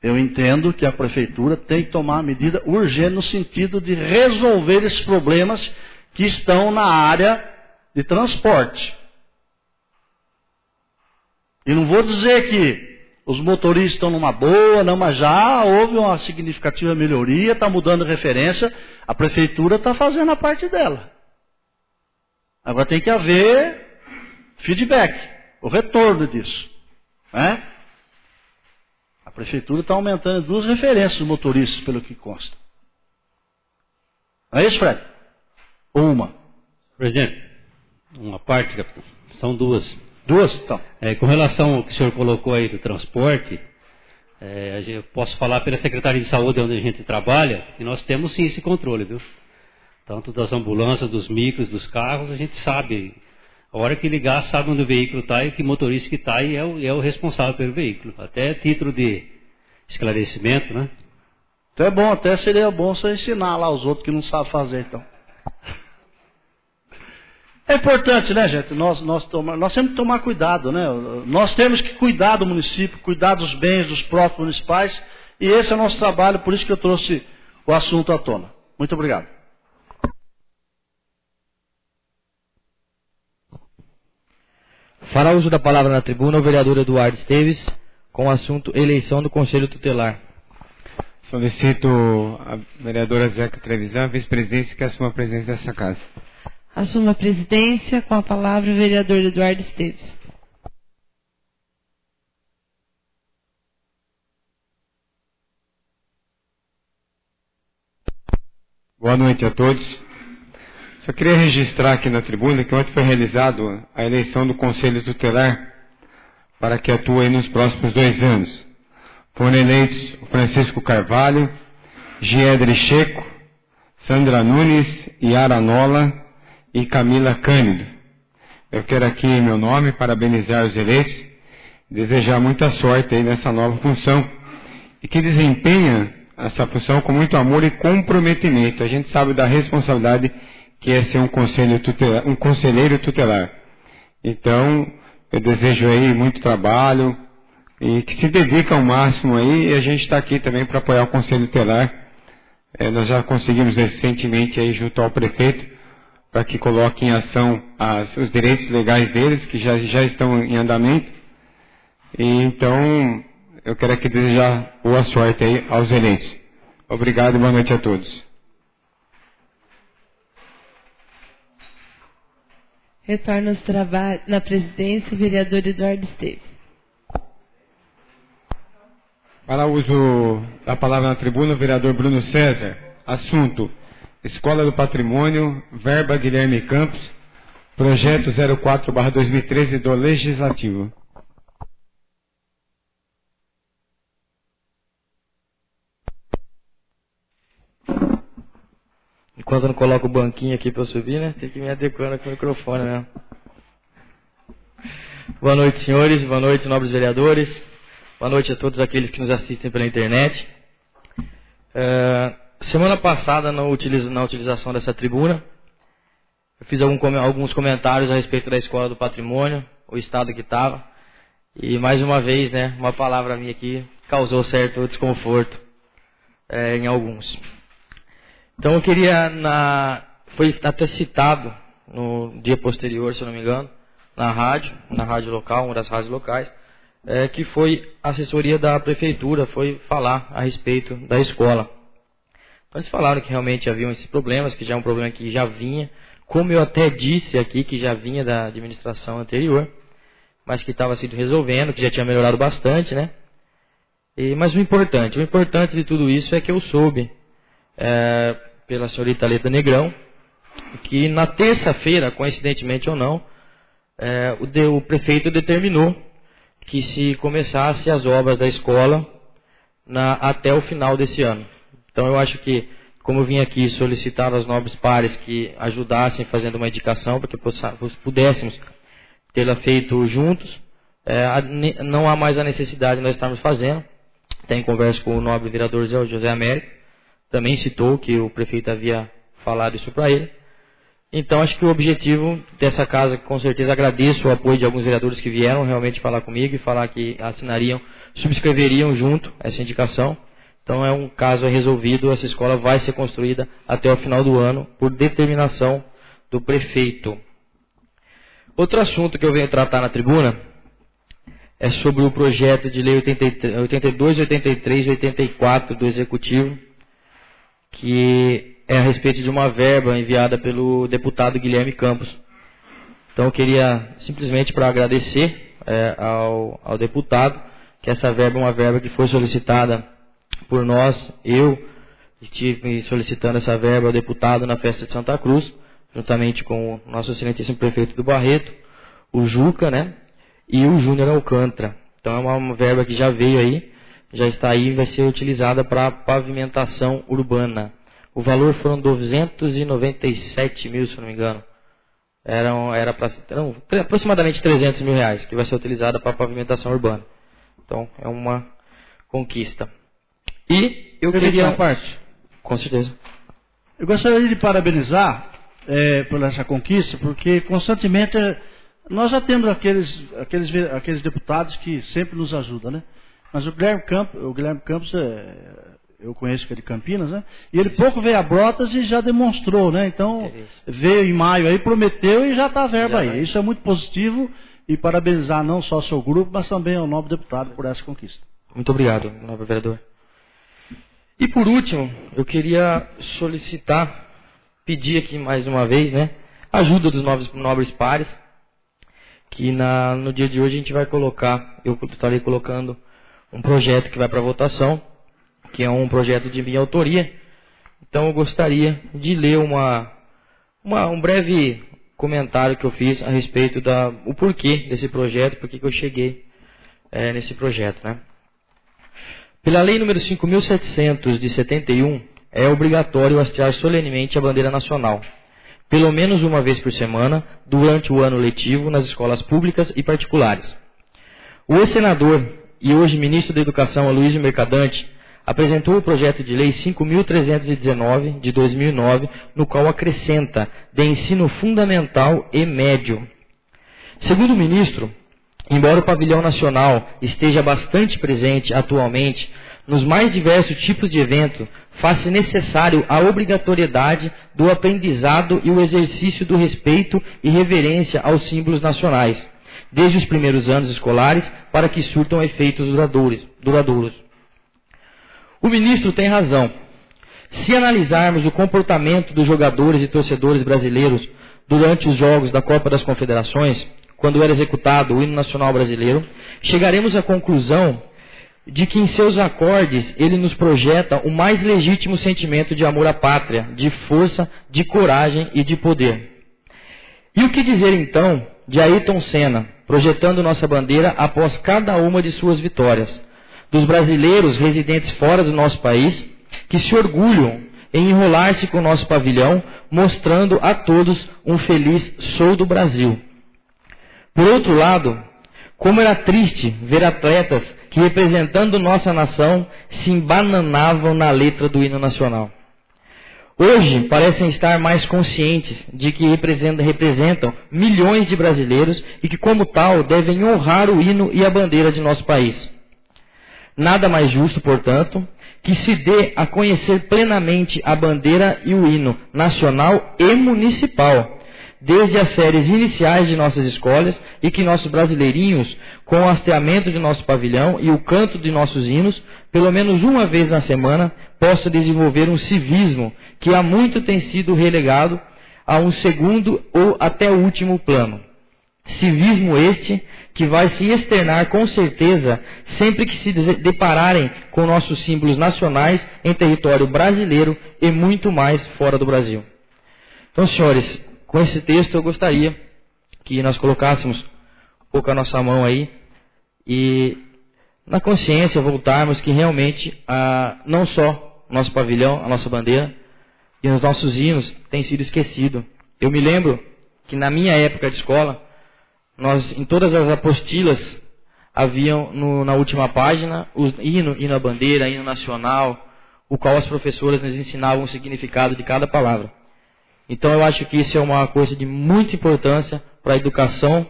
eu entendo que a prefeitura tem que tomar medida urgente no sentido de resolver esses problemas que estão na área de transporte. E não vou dizer que os motoristas estão numa boa, não, mas já houve uma significativa melhoria, está mudando referência, a prefeitura está fazendo a parte dela. Agora tem que haver feedback, o retorno disso. Né? A prefeitura está aumentando 2 referências dos motoristas, pelo que consta. Não é isso, Fred? Ou uma? Presidente, uma parte, capitão. São 2. 2? Então. Com relação ao que o senhor colocou aí do transporte, eu posso falar pela Secretaria de Saúde, onde a gente trabalha, que nós temos sim esse controle, viu? Tanto das ambulâncias, dos micros, dos carros, a gente sabe. A hora que ligar, sabe onde o veículo está e que motorista que está e é o responsável pelo veículo. Até título de esclarecimento, né? Então é bom, até seria bom você ensinar lá os outros que não sabem fazer, então. É importante, né, gente? Nós temos que tomar cuidado, né? Nós temos que cuidar do município, cuidar dos bens dos próprios municipais, e esse é o nosso trabalho, por isso que eu trouxe o assunto à tona. Muito obrigado. Fará uso da palavra na tribuna o vereador Eduardo Esteves, com o assunto eleição do Conselho Tutelar. Solicito a vereadora Zeca Trevisan, vice-presidente, que assuma a presidência dessa casa. Assuma a presidência, com a palavra o vereador Eduardo Esteves. Boa noite a todos. Só queria registrar aqui na tribuna que ontem foi realizado a eleição do Conselho Tutelar para que atue nos próximos 2 anos. Foram eleitos Francisco Carvalho, Giedre Checo, Sandra Nunes, Yara Nola e Camila Cândido. Eu quero aqui, em meu nome, parabenizar os eleitos, desejar muita sorte aí nessa nova função e que desempenha essa função com muito amor e comprometimento. A gente sabe da responsabilidade que é ser um conselheiro tutelar. Então, eu desejo aí muito trabalho e que se dedique ao máximo aí, e a gente está aqui também para apoiar o Conselho Tutelar. Nós já conseguimos recentemente aí junto ao prefeito para que coloque em ação os direitos legais deles, que já estão em andamento. E então, eu quero aqui desejar boa sorte aí aos eleitos. Obrigado e boa noite a todos. Retorno aos trabalhos na presidência, o vereador Eduardo Esteves. Para uso da palavra na tribuna, o vereador Bruno César. Assunto: Escola do Patrimônio, verba Guilherme Campos, projeto 04/2013 do Legislativo. Enquanto eu não coloco o banquinho aqui para eu subir, né? Tem que me adequando com o microfone mesmo. Boa noite, senhores. Boa noite, nobres vereadores. Boa noite a todos aqueles que nos assistem pela internet. Semana passada, na utilização dessa tribuna, eu fiz alguns comentários a respeito da Escola do Patrimônio, o estado que estava. E mais uma vez, né, uma palavra minha aqui causou certo desconforto em alguns. Então eu queria, foi até citado no dia posterior, se eu não me engano, na rádio local, uma das rádios locais, que foi a assessoria da prefeitura, foi falar a respeito da escola. Então eles falaram que realmente haviam esses problemas, que já é um problema que já vinha, como eu até disse aqui, que já vinha da administração anterior, mas que estava se resolvendo, que já tinha melhorado bastante, né? Mas o importante de tudo isso é que eu soube, pela senhorita Leta Negrão, que na terça-feira, coincidentemente ou não, o prefeito determinou que se começasse as obras da escola até o final desse ano. Então eu acho que, como eu vim aqui solicitar aos nobres pares que ajudassem fazendo uma indicação, para que pudéssemos tê-la feito juntos, não há mais a necessidade de nós estarmos fazendo. Até em conversa com o nobre vereador José Américo, também citou que o prefeito havia falado isso para ele. Então, acho que o objetivo dessa casa, com certeza agradeço o apoio de alguns vereadores que vieram realmente falar comigo e falar que assinariam, subscreveriam junto essa indicação. Então, é um caso resolvido, essa escola vai ser construída até o final do ano, por determinação do prefeito. Outro assunto que eu venho tratar na tribuna é sobre o projeto de lei 82, 83 e 84 do Executivo, que é a respeito de uma verba enviada pelo deputado Guilherme Campos. Então eu queria simplesmente para agradecer ao deputado, que essa verba é uma verba que foi solicitada por nós. Eu estive solicitando essa verba ao deputado na festa de Santa Cruz, juntamente com o nosso excelentíssimo prefeito do Barreto, o Juca, né? E o Júnior Alcântara. Então é uma verba que já veio aí, já está aí e vai ser utilizada para pavimentação urbana. O valor foram 297 mil, se não me engano. Eram aproximadamente 300 mil reais, que vai ser utilizada para pavimentação urbana. Então é uma conquista. E eu queria... parte. Com certeza. Eu gostaria de parabenizar por essa conquista, porque constantemente nós já temos aqueles deputados que sempre nos ajudam, né? Mas o Guilherme Campos, eu conheço que é de Campinas, né? E ele pouco veio a Brotas e já demonstrou, né? Então, veio em maio aí, prometeu e já está a verba aí. Isso é muito positivo e parabenizar não só o seu grupo, mas também ao nobre deputado por essa conquista. Muito obrigado, nobre vereador. E por último, eu queria pedir aqui mais uma vez, né? Ajuda dos nobres pares, que no dia de hoje a gente vai colocar, eu estarei colocando um projeto que vai para votação, que é um projeto de minha autoria, Então eu gostaria de ler um breve comentário que eu fiz a respeito o porquê desse projeto, por que eu cheguei nesse projeto, né? Pela lei número 5.700 de 71, é obrigatório hastear solenemente a bandeira nacional, pelo menos uma vez por semana, durante o ano letivo, nas escolas públicas e particulares. O ex-senador e hoje ministro da Educação, Aloysio Mercadante, apresentou o projeto de lei 5.319, de 2009, no qual acrescenta de ensino fundamental e médio. Segundo o ministro, embora o pavilhão nacional esteja bastante presente atualmente nos mais diversos tipos de evento, faz-se necessário a obrigatoriedade do aprendizado e o exercício do respeito e reverência aos símbolos nacionais, desde os primeiros anos escolares, para que surtam efeitos duradouros. O ministro tem razão. Se analisarmos o comportamento dos jogadores e torcedores brasileiros durante os jogos da Copa das Confederações, quando era executado o hino nacional brasileiro, chegaremos à conclusão de que em seus acordes ele nos projeta o mais legítimo sentimento de amor à pátria, de força, de coragem e de poder. E o que dizer então de Ayrton Senna, projetando nossa bandeira após cada uma de suas vitórias, dos brasileiros residentes fora do nosso país, que se orgulham em enrolar-se com o nosso pavilhão, mostrando a todos um feliz "Sou do Brasil". Por outro lado, como era triste ver atletas que, representando nossa nação, se embananavam na letra do hino nacional. Hoje parecem estar mais conscientes de que representam milhões de brasileiros e que, como tal, devem honrar o hino e a bandeira de nosso país. Nada mais justo, portanto, que se dê a conhecer plenamente a bandeira e o hino nacional e municipal, desde as séries iniciais de nossas escolas, e que nossos brasileirinhos, com o hasteamento de nosso pavilhão e o canto de nossos hinos, pelo menos uma vez na semana, possa desenvolver um civismo que há muito tem sido relegado a um segundo ou até último plano. Civismo este que vai se externar com certeza sempre que se depararem com nossos símbolos nacionais em território brasileiro e muito mais fora do Brasil. Então, senhores, com esse texto eu gostaria que nós colocássemos um pouco a nossa mão aí e na consciência voltarmos que realmente não só o nosso pavilhão, a nossa bandeira e os nossos hinos têm sido esquecidos. Eu me lembro que na minha época de escola, nós, em todas as apostilas, haviam na última página o hino à bandeira, hino nacional, o qual as professoras nos ensinavam o significado de cada palavra. Então eu acho que isso é uma coisa de muita importância para a educação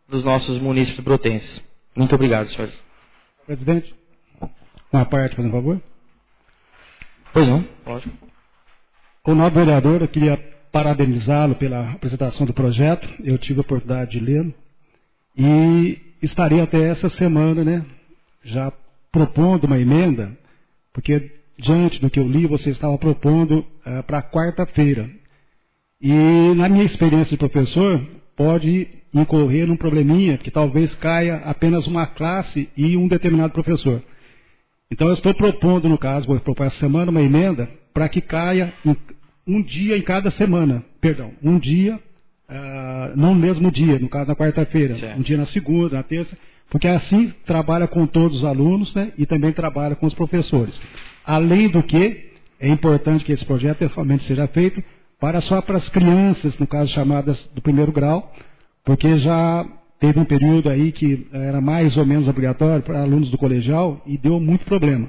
dos nossos munícipes brotenses. Muito obrigado, senhores. Presidente, uma parte, por favor. Pois não, lógico. O nobre vereador, eu queria parabenizá-lo pela apresentação do projeto. Eu tive a oportunidade de lê-lo e estarei até essa semana, né, já propondo uma emenda, porque diante do que eu li, você estava propondo para quarta-feira. E na minha experiência de professor, pode incorrer num probleminha que talvez caia apenas uma classe e um determinado professor. Então eu estou propondo, no caso, vou propor essa semana uma emenda para que caia um dia em cada semana. Perdão, um dia, não no mesmo dia, no caso na quarta-feira, um dia na segunda, na terça, porque assim trabalha com todos os alunos, né, e também trabalha com os professores. Além do que, é importante que esse projeto realmente seja feito só para as crianças, no caso chamadas do primeiro grau, porque já teve um período aí que era mais ou menos obrigatório para alunos do colegial e deu muito problema.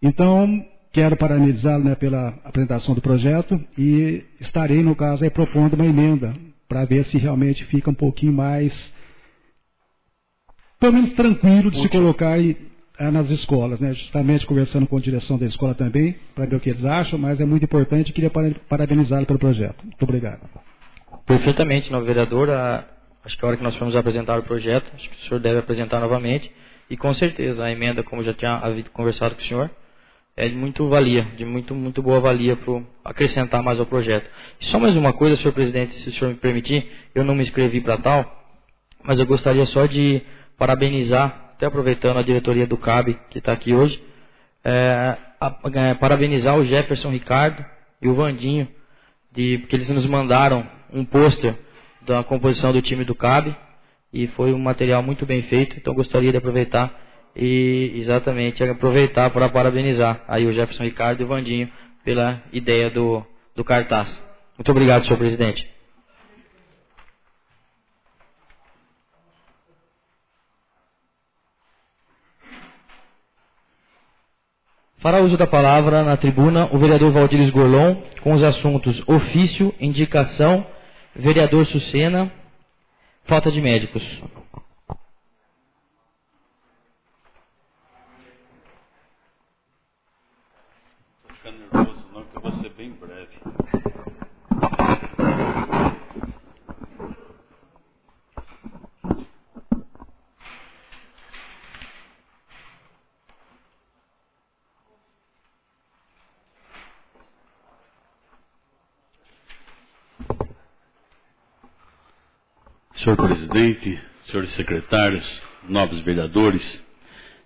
Então, quero parabenizá-lo, né, pela apresentação do projeto e estarei, no caso, aí, propondo uma emenda para ver se realmente fica um pouquinho mais, pelo menos tranquilo de se colocar aí nas escolas, né? Justamente conversando com a direção da escola também, para ver o que eles acham, mas é muito importante e queria parabenizá-lo pelo projeto. Muito obrigado. Perfeitamente, novo vereador. Acho que a hora que nós formos apresentar o projeto, acho que o senhor deve apresentar novamente. E com certeza a emenda, como eu já tinha conversado com o senhor, é de muito valia, de muito boa valia para acrescentar mais ao projeto. E só mais uma coisa, senhor presidente, se o senhor me permitir, eu não me inscrevi para tal, mas eu gostaria só de parabenizar, até aproveitando a diretoria do CAB, que está aqui hoje, parabenizar o Jefferson Ricardo e o Vandinho, porque eles nos mandaram um pôster da composição do time do CAB, e foi um material muito bem feito, então gostaria de aproveitar para parabenizar aí o Jefferson Ricardo e o Vandinho pela ideia do cartaz. Muito obrigado, senhor presidente. Fará uso da palavra na tribuna o vereador Valdir Gorlon com os assuntos ofício, indicação, vereador Sucena, falta de médicos. Não fica nervoso não, que eu vou ser bem breve. Senhor presidente, senhores secretários, nobres vereadores,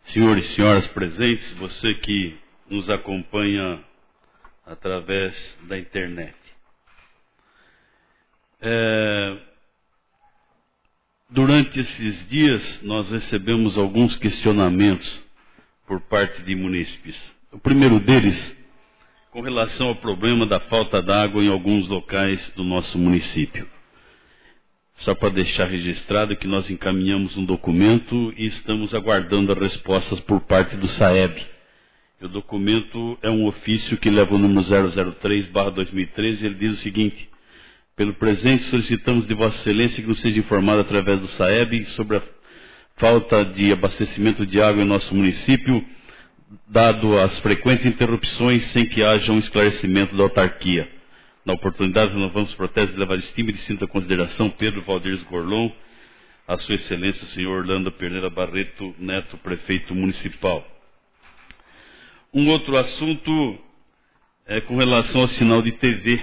senhores e senhoras presentes, você que nos acompanha através da internet. Durante esses dias, nós recebemos alguns questionamentos por parte de munícipes. O primeiro deles, com relação ao problema da falta d'água em alguns locais do nosso município. Só para deixar registrado que nós encaminhamos um documento e estamos aguardando as respostas por parte do SAEB. O documento é um ofício que leva o número 003/2013 e ele diz o seguinte: pelo presente solicitamos de Vossa Excelência que nos seja informado através do SAEB sobre a falta de abastecimento de água em nosso município, dado as frequentes interrupções sem que haja um esclarecimento da autarquia. Na oportunidade, renovamos o protesto de levar estima e de cinta consideração Pedro Valdir Gorlon, a Sua Excelência, o senhor Orlando Pereira Barreto Neto, prefeito municipal. Um outro assunto é com relação ao sinal de TV.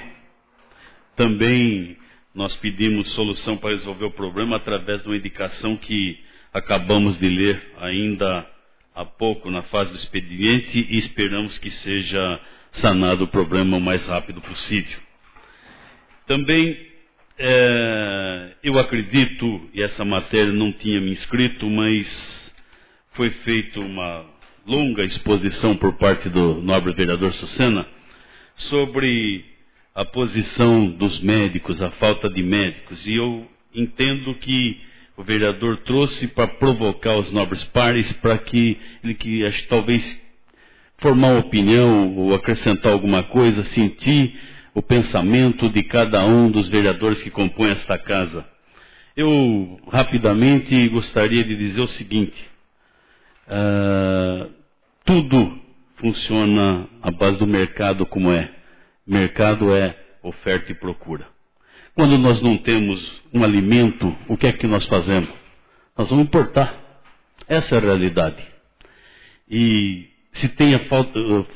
Também nós pedimos solução para resolver o problema através de uma indicação que acabamos de ler ainda há pouco na fase do expediente e esperamos que seja sanado o problema o mais rápido possível. Também eu acredito, e essa matéria não tinha me inscrito, mas foi feita uma longa exposição por parte do nobre vereador Sucena sobre a posição dos médicos, a falta de médicos. E eu entendo que o vereador trouxe para provocar os nobres pares para que ele acho, talvez formar uma opinião ou acrescentar alguma coisa, sentir o pensamento de cada um dos vereadores que compõem esta casa. Eu, rapidamente, gostaria de dizer o seguinte: tudo funciona à base do mercado como é. Mercado é oferta e procura. Quando nós não temos um alimento, o que é que nós fazemos? Nós vamos importar. Essa é a realidade. E se tem a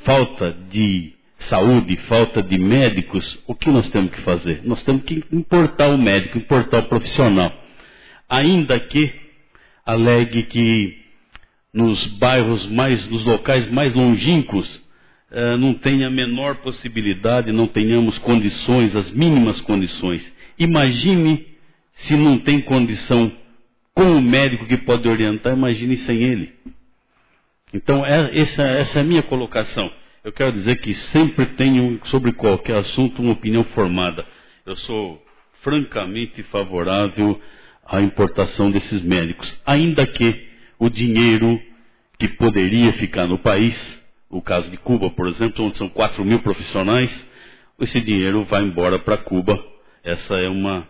falta de saúde, falta de médicos, o que nós temos que fazer? Nós temos que importar o médico, importar o profissional. Ainda que alegue que nos bairros nos locais mais longínquos, não tenha a menor possibilidade, não tenhamos condições, as mínimas condições. Imagine se não tem condição com o médico que pode orientar, imagine sem ele. Então, essa é a minha colocação. Eu quero dizer que sempre tenho, sobre qualquer assunto, uma opinião formada. Eu sou francamente favorável à importação desses médicos, ainda que o dinheiro que poderia ficar no país, o caso de Cuba, por exemplo, onde são 4 mil profissionais, esse dinheiro vai embora para Cuba. Essa é uma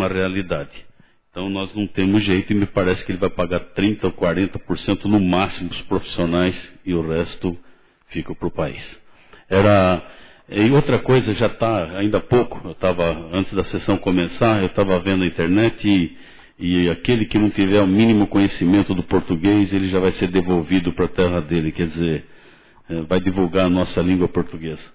realidade. Então nós não temos jeito e me parece que ele vai pagar 30% ou 40% no máximo os profissionais e o resto fica para o país. E outra coisa, já está ainda há pouco, antes da sessão começar, eu estava vendo na internet e aquele que não tiver o mínimo conhecimento do português, ele já vai ser devolvido para a terra dele, quer dizer, vai divulgar a nossa língua portuguesa.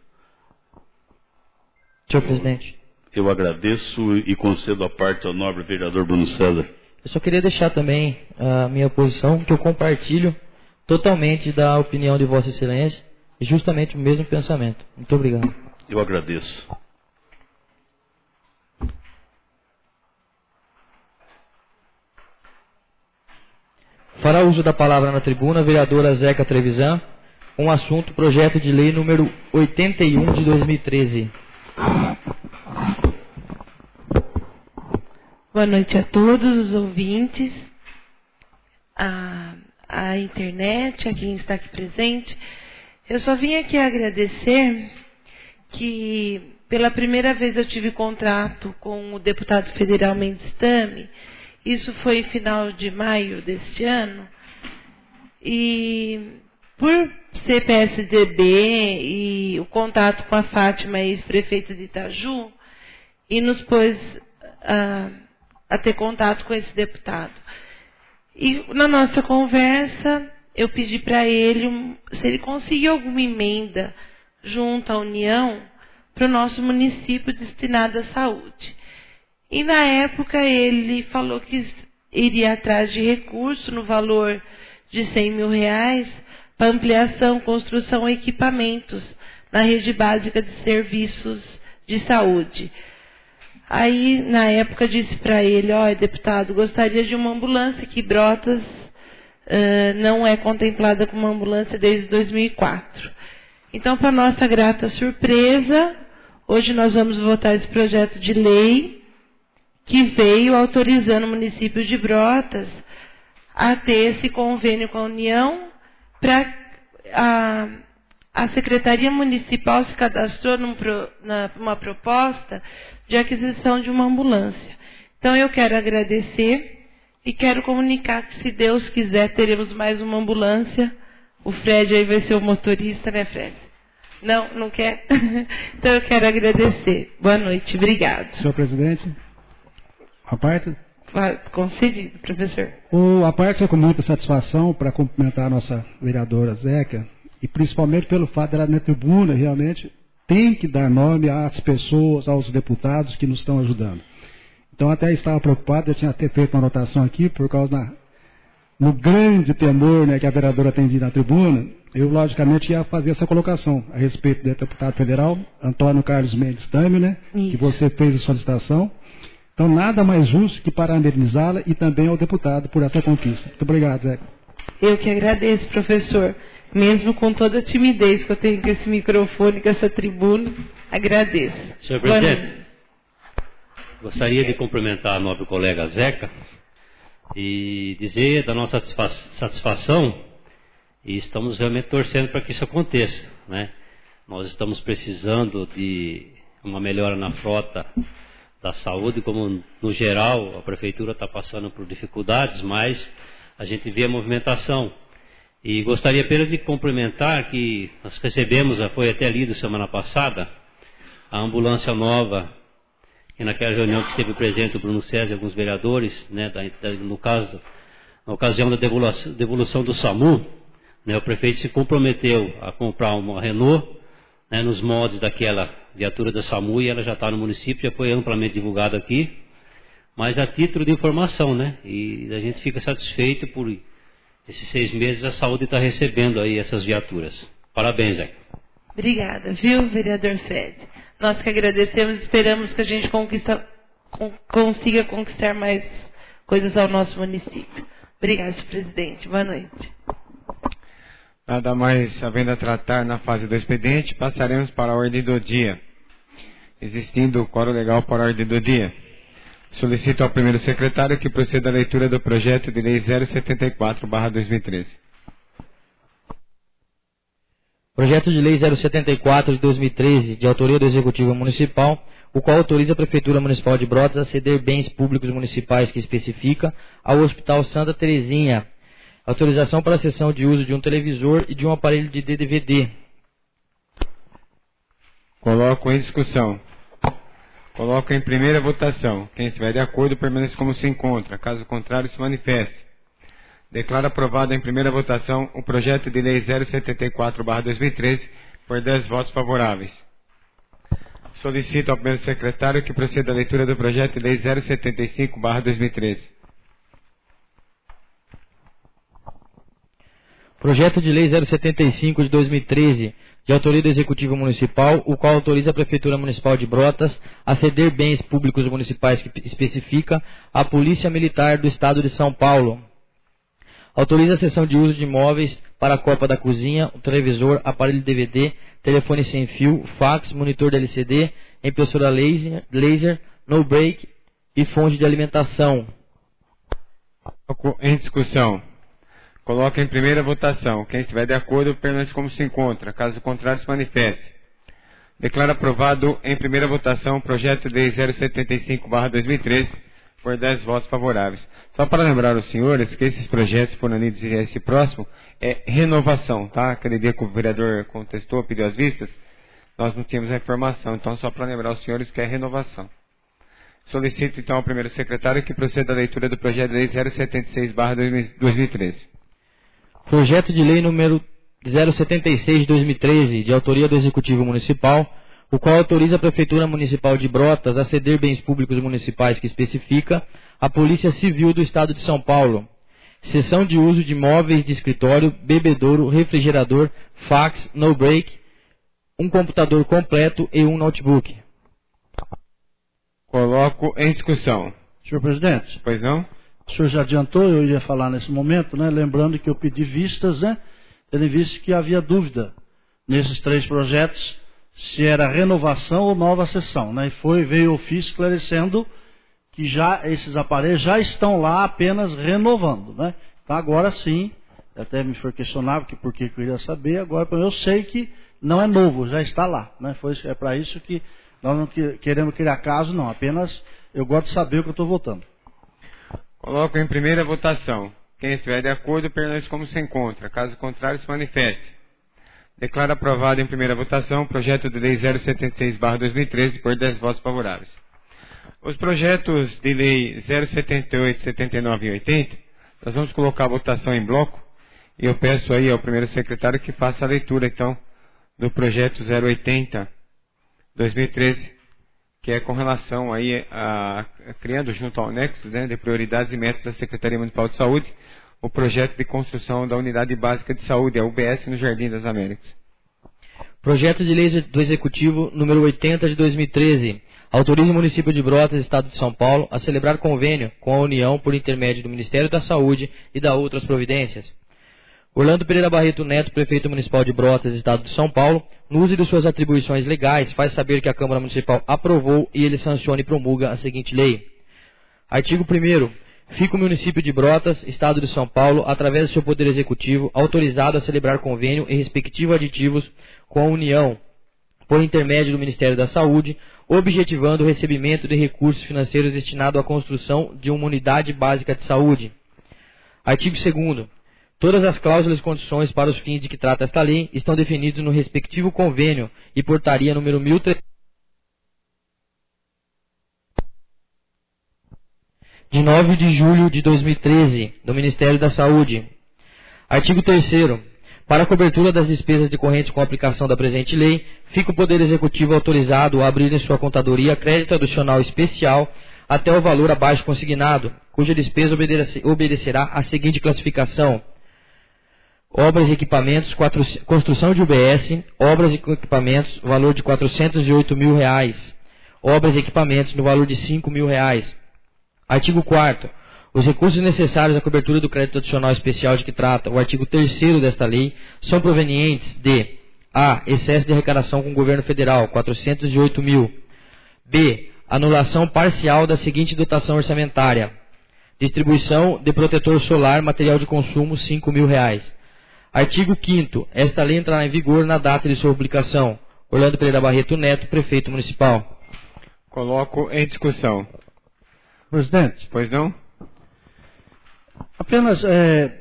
Senhor presidente. Eu agradeço e concedo a parte ao nobre vereador Bruno César. Eu só queria deixar também a minha posição, que eu compartilho totalmente da opinião de Vossa Excelência. e justamente o mesmo pensamento. Muito obrigado. Eu agradeço. Fará uso da palavra na tribuna a vereadora Zeca Trevisan, com o assunto projeto de lei número 81 de 2013. Boa noite a todos os ouvintes, a internet, a quem está aqui presente. Eu só vim aqui agradecer que pela primeira vez eu tive contato com o deputado federal Mendes Tami. Isso foi em final de maio deste ano. E por ser PSDB e o contato com a Fátima, ex-prefeita de Itaju, e nos pôs a ter contato com esse deputado. E na nossa conversa, eu pedi para ele se ele conseguiu alguma emenda junto à União para o nosso município destinado à saúde. E na época ele falou que iria atrás de recurso no valor de R$100 mil para ampliação, construção e equipamentos na rede básica de serviços de saúde. Aí, na época, disse para ele, olha, deputado, gostaria de uma ambulância, que Brotas não é contemplada como ambulância desde 2004. Então, para nossa grata surpresa, hoje nós vamos votar esse projeto de lei que veio autorizando o município de Brotas a ter esse convênio com a União para a Secretaria Municipal se cadastrou numa proposta de aquisição de uma ambulância. Então, eu quero agradecer e quero comunicar que, se Deus quiser, teremos mais uma ambulância. O Fred aí vai ser o motorista, né, Fred? Não quer? Então, eu quero agradecer. Boa noite, obrigado. Senhor presidente, a parte? Concedido, professor. A parte é com muita satisfação para cumprimentar a nossa vereadora Zeca, e principalmente pelo fato dela na tribuna realmente tem que dar nome às pessoas, aos deputados que nos estão ajudando. Então até estava preocupado, eu tinha até feito uma anotação aqui, por causa no grande temor, né, que a vereadora tem dito na tribuna, eu logicamente ia fazer essa colocação a respeito do deputado federal, Antônio Carlos Mendes Tami, né, que você fez a solicitação. Então nada mais justo que parabenizá-la e também ao deputado por essa conquista. Muito obrigado, Zeca. Eu que agradeço, professor. Mesmo com toda a timidez que eu tenho com esse microfone, com essa tribuna, agradeço. Senhor presidente, gostaria de cumprimentar a nobre colega Zeca e dizer da nossa satisfação, e estamos realmente torcendo para que isso aconteça, né? Nós estamos precisando de uma melhora na frota da saúde, como no geral a prefeitura está passando por dificuldades, mas a gente vê a movimentação. E gostaria apenas de complementar que nós recebemos, já foi até lido semana passada, a ambulância nova, que naquela reunião que esteve presente o Bruno César e alguns vereadores, né, na ocasião da devolução do SAMU, né, o prefeito se comprometeu a comprar uma Renault, né, nos moldes daquela viatura da SAMU, e ela já está no município, já foi amplamente divulgada aqui, mas a título de informação, né, e a gente fica satisfeito por esses 6 meses a saúde está recebendo aí essas viaturas. Parabéns, Zé. Obrigada, viu, vereador Fred? Nós que agradecemos e esperamos que a gente consiga conquistar mais coisas ao nosso município. Obrigado, senhor presidente. Boa noite. Nada mais havendo a tratar na fase do expediente, passaremos para a ordem do dia. Existindo o quórum legal para a ordem do dia. Solicito ao primeiro secretário que proceda à leitura do projeto de lei 074/2013. Projeto de lei 074 de 2013, de autoria do Executivo Municipal, o qual autoriza a Prefeitura Municipal de Brotas a ceder bens públicos municipais que especifica ao Hospital Santa Terezinha. Autorização para a cessão de uso de um televisor e de um aparelho de DVD. Coloco em discussão. Coloco em primeira votação. Quem estiver de acordo, permaneça como se encontra. Caso contrário, se manifeste. Declaro aprovado em primeira votação o projeto de lei 074/2013 por 10 votos favoráveis. Solicito ao primeiro secretário que proceda à leitura do projeto de lei 075/2013. Projeto de Lei 075 de 2013, de autoria do Executivo Municipal, o qual autoriza a Prefeitura Municipal de Brotas a ceder bens públicos municipais que especifica a Polícia Militar do Estado de São Paulo. Autoriza a cessão de uso de imóveis para a copa da cozinha, o televisor, aparelho DVD, telefone sem fio, fax, monitor de LCD, impressora laser, no break e fonte de alimentação. Em discussão. Coloca em primeira votação. Quem estiver de acordo, permanece como se encontra. Caso contrário, se manifeste. Declaro aprovado em primeira votação o projeto de lei 075/2013 por 10 votos favoráveis. Só para lembrar os senhores que esses projetos, por unidos e esse próximo, é renovação, tá? Aquele dia que o vereador contestou, pediu as vistas, nós não tínhamos a informação. Então, só para lembrar os senhores que é renovação. Solicito, então, ao primeiro secretário que proceda à leitura do projeto de lei 076/2013. Projeto de lei número 076 de 2013, de autoria do Executivo Municipal, o qual autoriza a Prefeitura Municipal de Brotas a ceder bens públicos municipais que especifica a Polícia Civil do Estado de São Paulo. Cessão de uso de móveis de escritório, bebedouro, refrigerador, fax, no break, um computador completo e um notebook. Coloco em discussão. Senhor presidente. Pois não? O senhor já adiantou, eu ia falar nesse momento, né? Lembrando que eu pedi vistas, né? Tendo visto que havia dúvida nesses 3 projetos, se era renovação ou nova sessão, né? E veio o ofício esclarecendo que já esses aparelhos já estão lá apenas renovando, né? Então agora sim, até me foi questionável que por que eu queria saber, agora eu sei que não é novo, já está lá, né? É para isso que nós não queremos criar caso, não, apenas eu gosto de saber o que eu estou votando. Coloco em primeira votação. Quem estiver de acordo, permanece como se encontra. Caso contrário, se manifeste. Declaro aprovado em primeira votação o projeto de lei 076/2013 por 10 votos favoráveis. Os projetos de lei 078, 79 e 80, nós vamos colocar a votação em bloco. E eu peço aí ao primeiro secretário que faça a leitura, então, do projeto 080/2013, que é com relação aí criando junto ao anexo, né, de prioridades e metas da Secretaria Municipal de Saúde, o projeto de construção da Unidade Básica de Saúde, a UBS, no Jardim das Américas. Projeto de lei do Executivo número 80 de 2013, autoriza o município de Brotas, Estado de São Paulo, a celebrar convênio com a União por intermédio do Ministério da Saúde e da outras providências. Orlando Pereira Barreto Neto, prefeito municipal de Brotas, Estado de São Paulo, no uso de suas atribuições legais, faz saber que a Câmara Municipal aprovou e ele sanciona e promulga a seguinte lei. Artigo 1º. Fica o município de Brotas, Estado de São Paulo, através do seu Poder Executivo, autorizado a celebrar convênio e respectivos aditivos com a União, por intermédio do Ministério da Saúde, objetivando o recebimento de recursos financeiros destinados à construção de uma unidade básica de saúde. Artigo 2º. Todas as cláusulas e condições para os fins de que trata esta lei estão definidos no respectivo convênio e portaria número 1300 de 9 de julho de 2013 do Ministério da Saúde. Artigo 3º. Para a cobertura das despesas decorrentes com a aplicação da presente lei, fica o Poder Executivo autorizado a abrir em sua contadoria crédito adicional especial até o valor abaixo consignado, cuja despesa obedecerá à seguinte classificação: obras e equipamentos, construção de UBS, obras e equipamentos, valor de R$408 mil, obras e equipamentos no valor de R$5 mil. Artigo 4º. Os recursos necessários à cobertura do crédito adicional especial de que trata o artigo 3º desta lei são provenientes de a. Excesso de arrecadação com o governo federal, R$408 mil. B. Anulação parcial da seguinte dotação orçamentária: distribuição de protetor solar, material de consumo, R$5 mil. Artigo 5º. Esta lei entrará em vigor na data de sua publicação. Orlando Pereira Barreto Neto, prefeito municipal. Coloco em discussão. Presidente. Pois não? Apenas,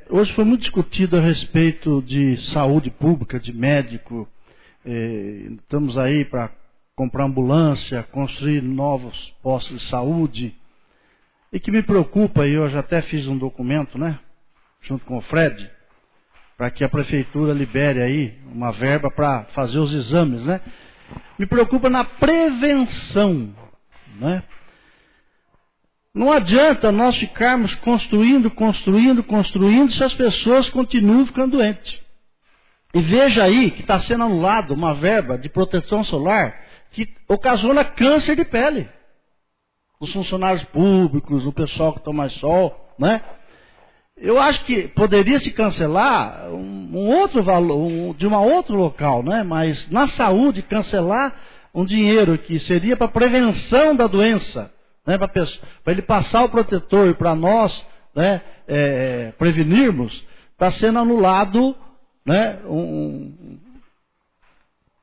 hoje foi muito discutido a respeito de saúde pública, de médico. Estamos aí para comprar ambulância, construir novos postos de saúde. E que me preocupa, e eu já até fiz um documento, né, junto com o Fred, para que a prefeitura libere aí uma verba para fazer os exames, né? Me preocupa na prevenção, né? Não adianta nós ficarmos construindo se as pessoas continuam ficando doentes. E veja aí que está sendo anulado uma verba de proteção solar que ocasiona câncer de pele. Os funcionários públicos, o pessoal que toma sol, né? Eu acho que poderia se cancelar um outro valor, de um outro local, né? Mas na saúde, cancelar um dinheiro que seria para prevenção da doença, né? Para ele passar o protetor e para nós, né? Prevenirmos, está sendo anulado, né?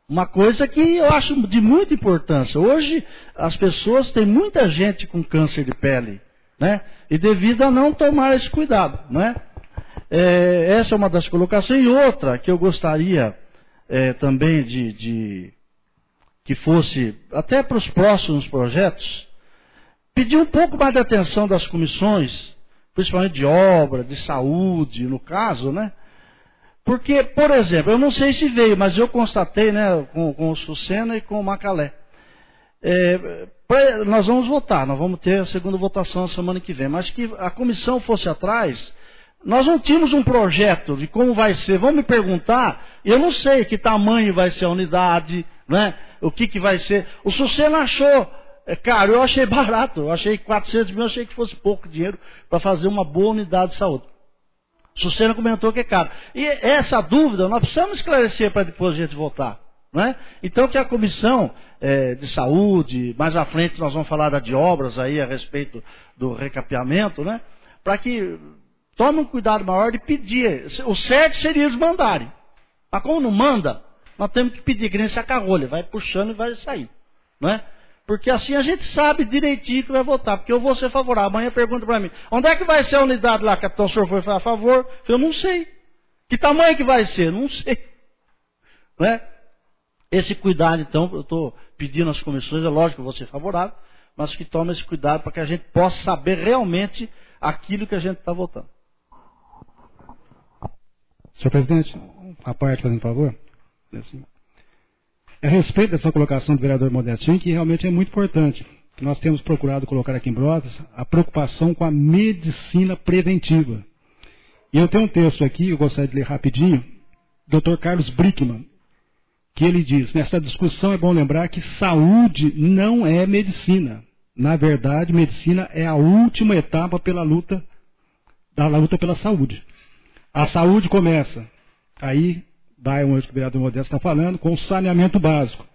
Uma coisa que eu acho de muita importância. Hoje as pessoas, tem muita gente com câncer de pele, né? E devido a não tomar esse cuidado, né? Essa é uma das colocações. E outra que eu gostaria também que fosse, até para os próximos projetos, pedir um pouco mais de atenção das comissões, principalmente de obra, de saúde, no caso, né? Porque, por exemplo, eu não sei se veio, mas eu constatei, né, com o Sucena e com o Macalé. Nós vamos votar, nós vamos ter a segunda votação na semana que vem, mas que a comissão fosse atrás. Nós não tínhamos um projeto de como vai ser. Vão me perguntar, eu não sei que tamanho vai ser a unidade, né? O que vai ser. O Sucena achou caro, eu achei barato, eu achei 400 mil, eu achei que fosse pouco dinheiro para fazer uma boa unidade de saúde. O Sucena comentou que é caro. E essa dúvida nós precisamos esclarecer para depois a gente votar. Né? Então que a comissão de saúde, mais à frente nós vamos falar de obras aí a respeito do recapeamento, né? Para que tome um cuidado maior de pedir. O certo seria eles mandarem. Mas como não manda, nós temos que pedir, que nem saca-rolha, vai puxando e vai sair. Né? Porque assim a gente sabe direitinho que vai votar. Porque eu vou ser favorável. Amanhã pergunta para mim, onde é que vai ser a unidade lá, capitão? O senhor foi a favor? Eu não sei. Que tamanho que vai ser? Não sei. Né? Esse cuidado, então, eu estou pedindo às comissões, é lógico que eu vou ser favorável, mas que tome esse cuidado para que a gente possa saber realmente aquilo que a gente está votando. Senhor presidente, a parte, fazendo favor. A respeito dessa colocação do vereador Modestinho, que realmente é muito importante, que nós temos procurado colocar aqui em Brotas, a preocupação com a medicina preventiva. E eu tenho um texto aqui, eu gostaria de ler rapidinho, do Dr. Carlos Brickman, que ele diz, nessa discussão é bom lembrar que saúde não é medicina. Na verdade, medicina é a última etapa da luta pela saúde. A saúde começa, aí vai onde o vereador Modesto está falando, com o saneamento básico,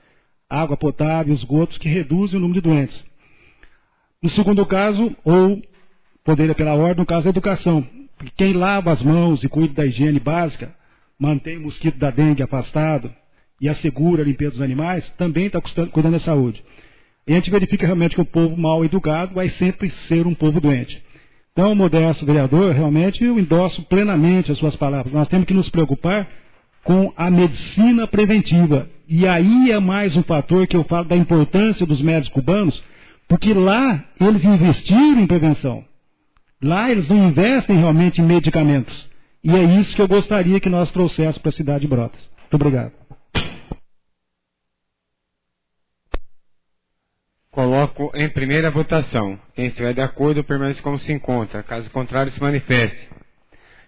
água potável, esgotos que reduzem o número de doentes. No segundo caso, ou poderia pela ordem, no caso da educação. Quem lava as mãos e cuida da higiene básica, mantém o mosquito da dengue afastado e assegura a limpeza dos animais, também está cuidando da saúde. E a gente verifica realmente que o povo mal educado vai sempre ser um povo doente. Então, modesto vereador, realmente eu endosso plenamente as suas palavras. Nós temos que nos preocupar com a medicina preventiva. E aí é mais um fator que eu falo da importância dos médicos cubanos, porque lá eles investiram em prevenção. Lá eles não investem realmente em medicamentos. E é isso que eu gostaria que nós trouxéssemos para a cidade de Brotas. Muito obrigado. Coloco em primeira votação. Quem estiver de acordo, permanece como se encontra. Caso contrário, se manifeste.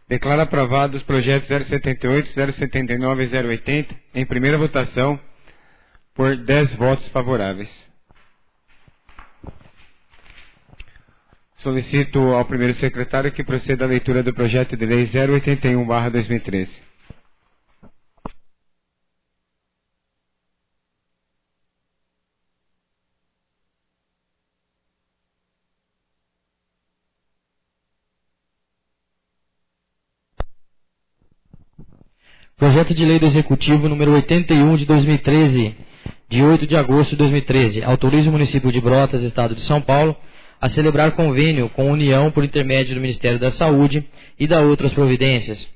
Declaro aprovados os projetos 078, 079 e 080 em primeira votação por 10 votos favoráveis. Solicito ao primeiro secretário que proceda à leitura do projeto de lei 081/2013. Projeto de Lei do Executivo número 81 de 2013, de 8 de agosto de 2013, autoriza o município de Brotas, Estado de São Paulo, a celebrar convênio com a União por intermédio do Ministério da Saúde e da outras providências.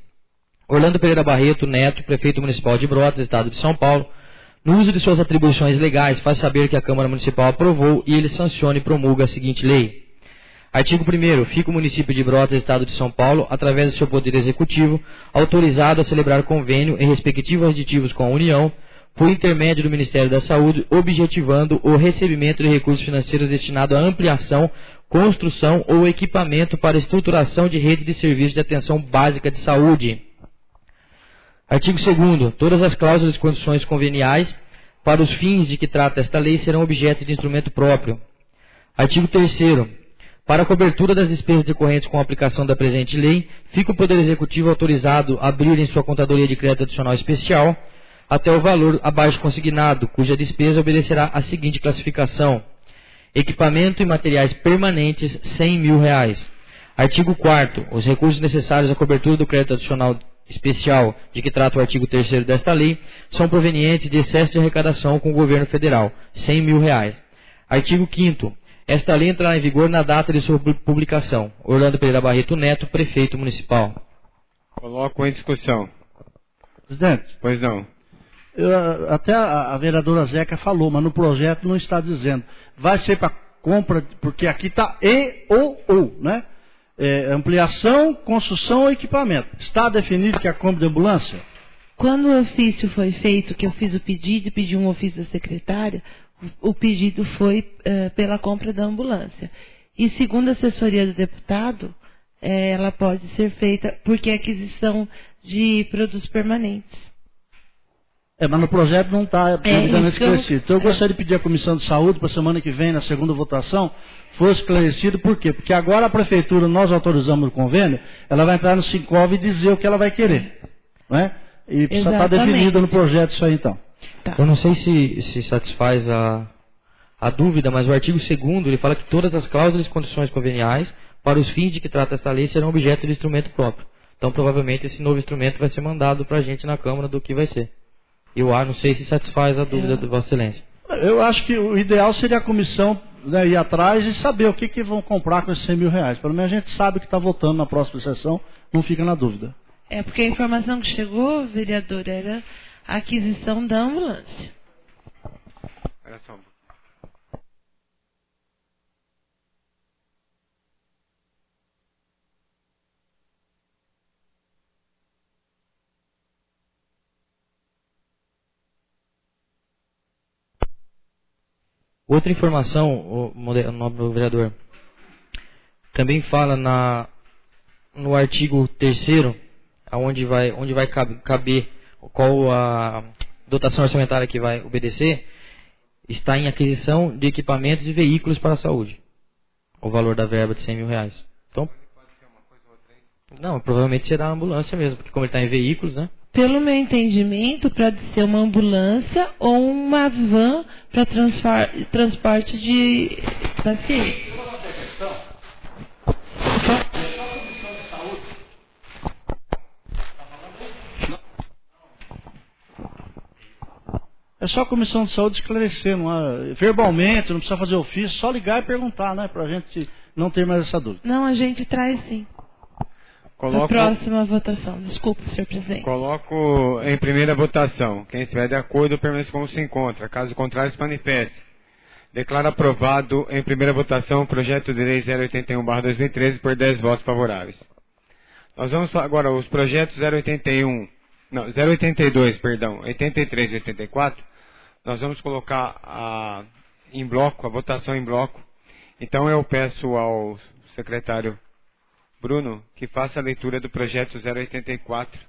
Orlando Pereira Barreto Neto, prefeito municipal de Brotas, Estado de São Paulo, no uso de suas atribuições legais, faz saber que a Câmara Municipal aprovou e ele sanciona e promulga a seguinte lei. Artigo 1º. Fica o município de Brotas, Estado de São Paulo, através do seu poder executivo, autorizado a celebrar convênio em respectivos aditivos com a União, por intermédio do Ministério da Saúde, objetivando o recebimento de recursos financeiros destinados à ampliação, construção ou equipamento para estruturação de rede de serviços de atenção básica de saúde. Artigo 2º. Todas as cláusulas e condições conveniais para os fins de que trata esta lei serão objeto de instrumento próprio. Artigo 3º. Para a cobertura das despesas decorrentes com a aplicação da presente lei, fica o Poder Executivo autorizado a abrir em sua contadoria de crédito adicional especial até o valor abaixo consignado, cuja despesa obedecerá à seguinte classificação: equipamento e materiais permanentes, R$100.000. Artigo 4º. Os recursos necessários à cobertura do crédito adicional especial de que trata o artigo 3º desta lei são provenientes de excesso de arrecadação com o governo federal, R$100.000. Artigo 5º. Esta lei entrará em vigor na data de sua publicação. Orlando Pereira Barreto Neto, Prefeito Municipal. Coloco em discussão. Presidente. Pois não. Até a vereadora Zeca falou, mas no projeto não está dizendo. Vai ser para compra, porque aqui está ou, né? Ampliação, construção ou equipamento. Está definido que é a compra de ambulância? Quando o ofício foi feito, que eu fiz o pedido e pedi um ofício da secretária, o pedido foi pela compra da ambulância. E segundo a assessoria do deputado, ela pode ser feita porque é aquisição de produtos permanentes. Mas no projeto não está devidamente esclarecido. Então eu gostaria de pedir à Comissão de Saúde para a semana que vem, na segunda votação, fosse esclarecido. Por quê? Porque agora a Prefeitura, nós autorizamos o convênio, ela vai entrar no Sincov e dizer o que ela vai querer. Não é? E precisa estar definido no projeto isso aí então. Tá. Eu não sei se satisfaz a dúvida, mas o artigo 2º ele fala que todas as cláusulas e condições conveniais para os fins de que trata esta lei serão objeto de instrumento próprio. Então provavelmente esse novo instrumento vai ser mandado para a gente na Câmara do que vai ser. Eu não sei se satisfaz a dúvida do Vossa Excelência. Eu acho que o ideal seria a comissão, né, ir atrás e saber o que vão comprar com esses R$100.000. Pelo menos a gente sabe que está votando na próxima sessão, não fica na dúvida. Porque a informação que chegou, vereador, era a aquisição da ambulância. Olha só. Outra informação, nobre vereador, também fala no artigo 3º, onde vai caber qual a dotação orçamentária que vai obedecer, está em aquisição de equipamentos e veículos para a saúde. O valor da verba de R$100.000. Então, não, provavelmente será a ambulância mesmo, porque como ele está em veículos, né? Pelo meu entendimento, para ser uma ambulância ou uma van para transporte de pacientes. É só a Comissão de Saúde esclarecer, verbalmente, não precisa fazer ofício, só ligar e perguntar, né? Para a gente não ter mais essa dúvida. Não, a gente traz sim. Na próxima votação. Desculpe, senhor presidente. Coloco em primeira votação. Quem estiver de acordo, permaneça como se encontra. Caso contrário, se manifeste. Declaro aprovado em primeira votação o projeto de lei 081/2013 por 10 votos favoráveis. Nós vamos agora os projetos 082, 83 e 84. Nós vamos colocar em bloco, a votação em bloco. Então eu peço ao secretário Bruno, que faça a leitura do projeto 084,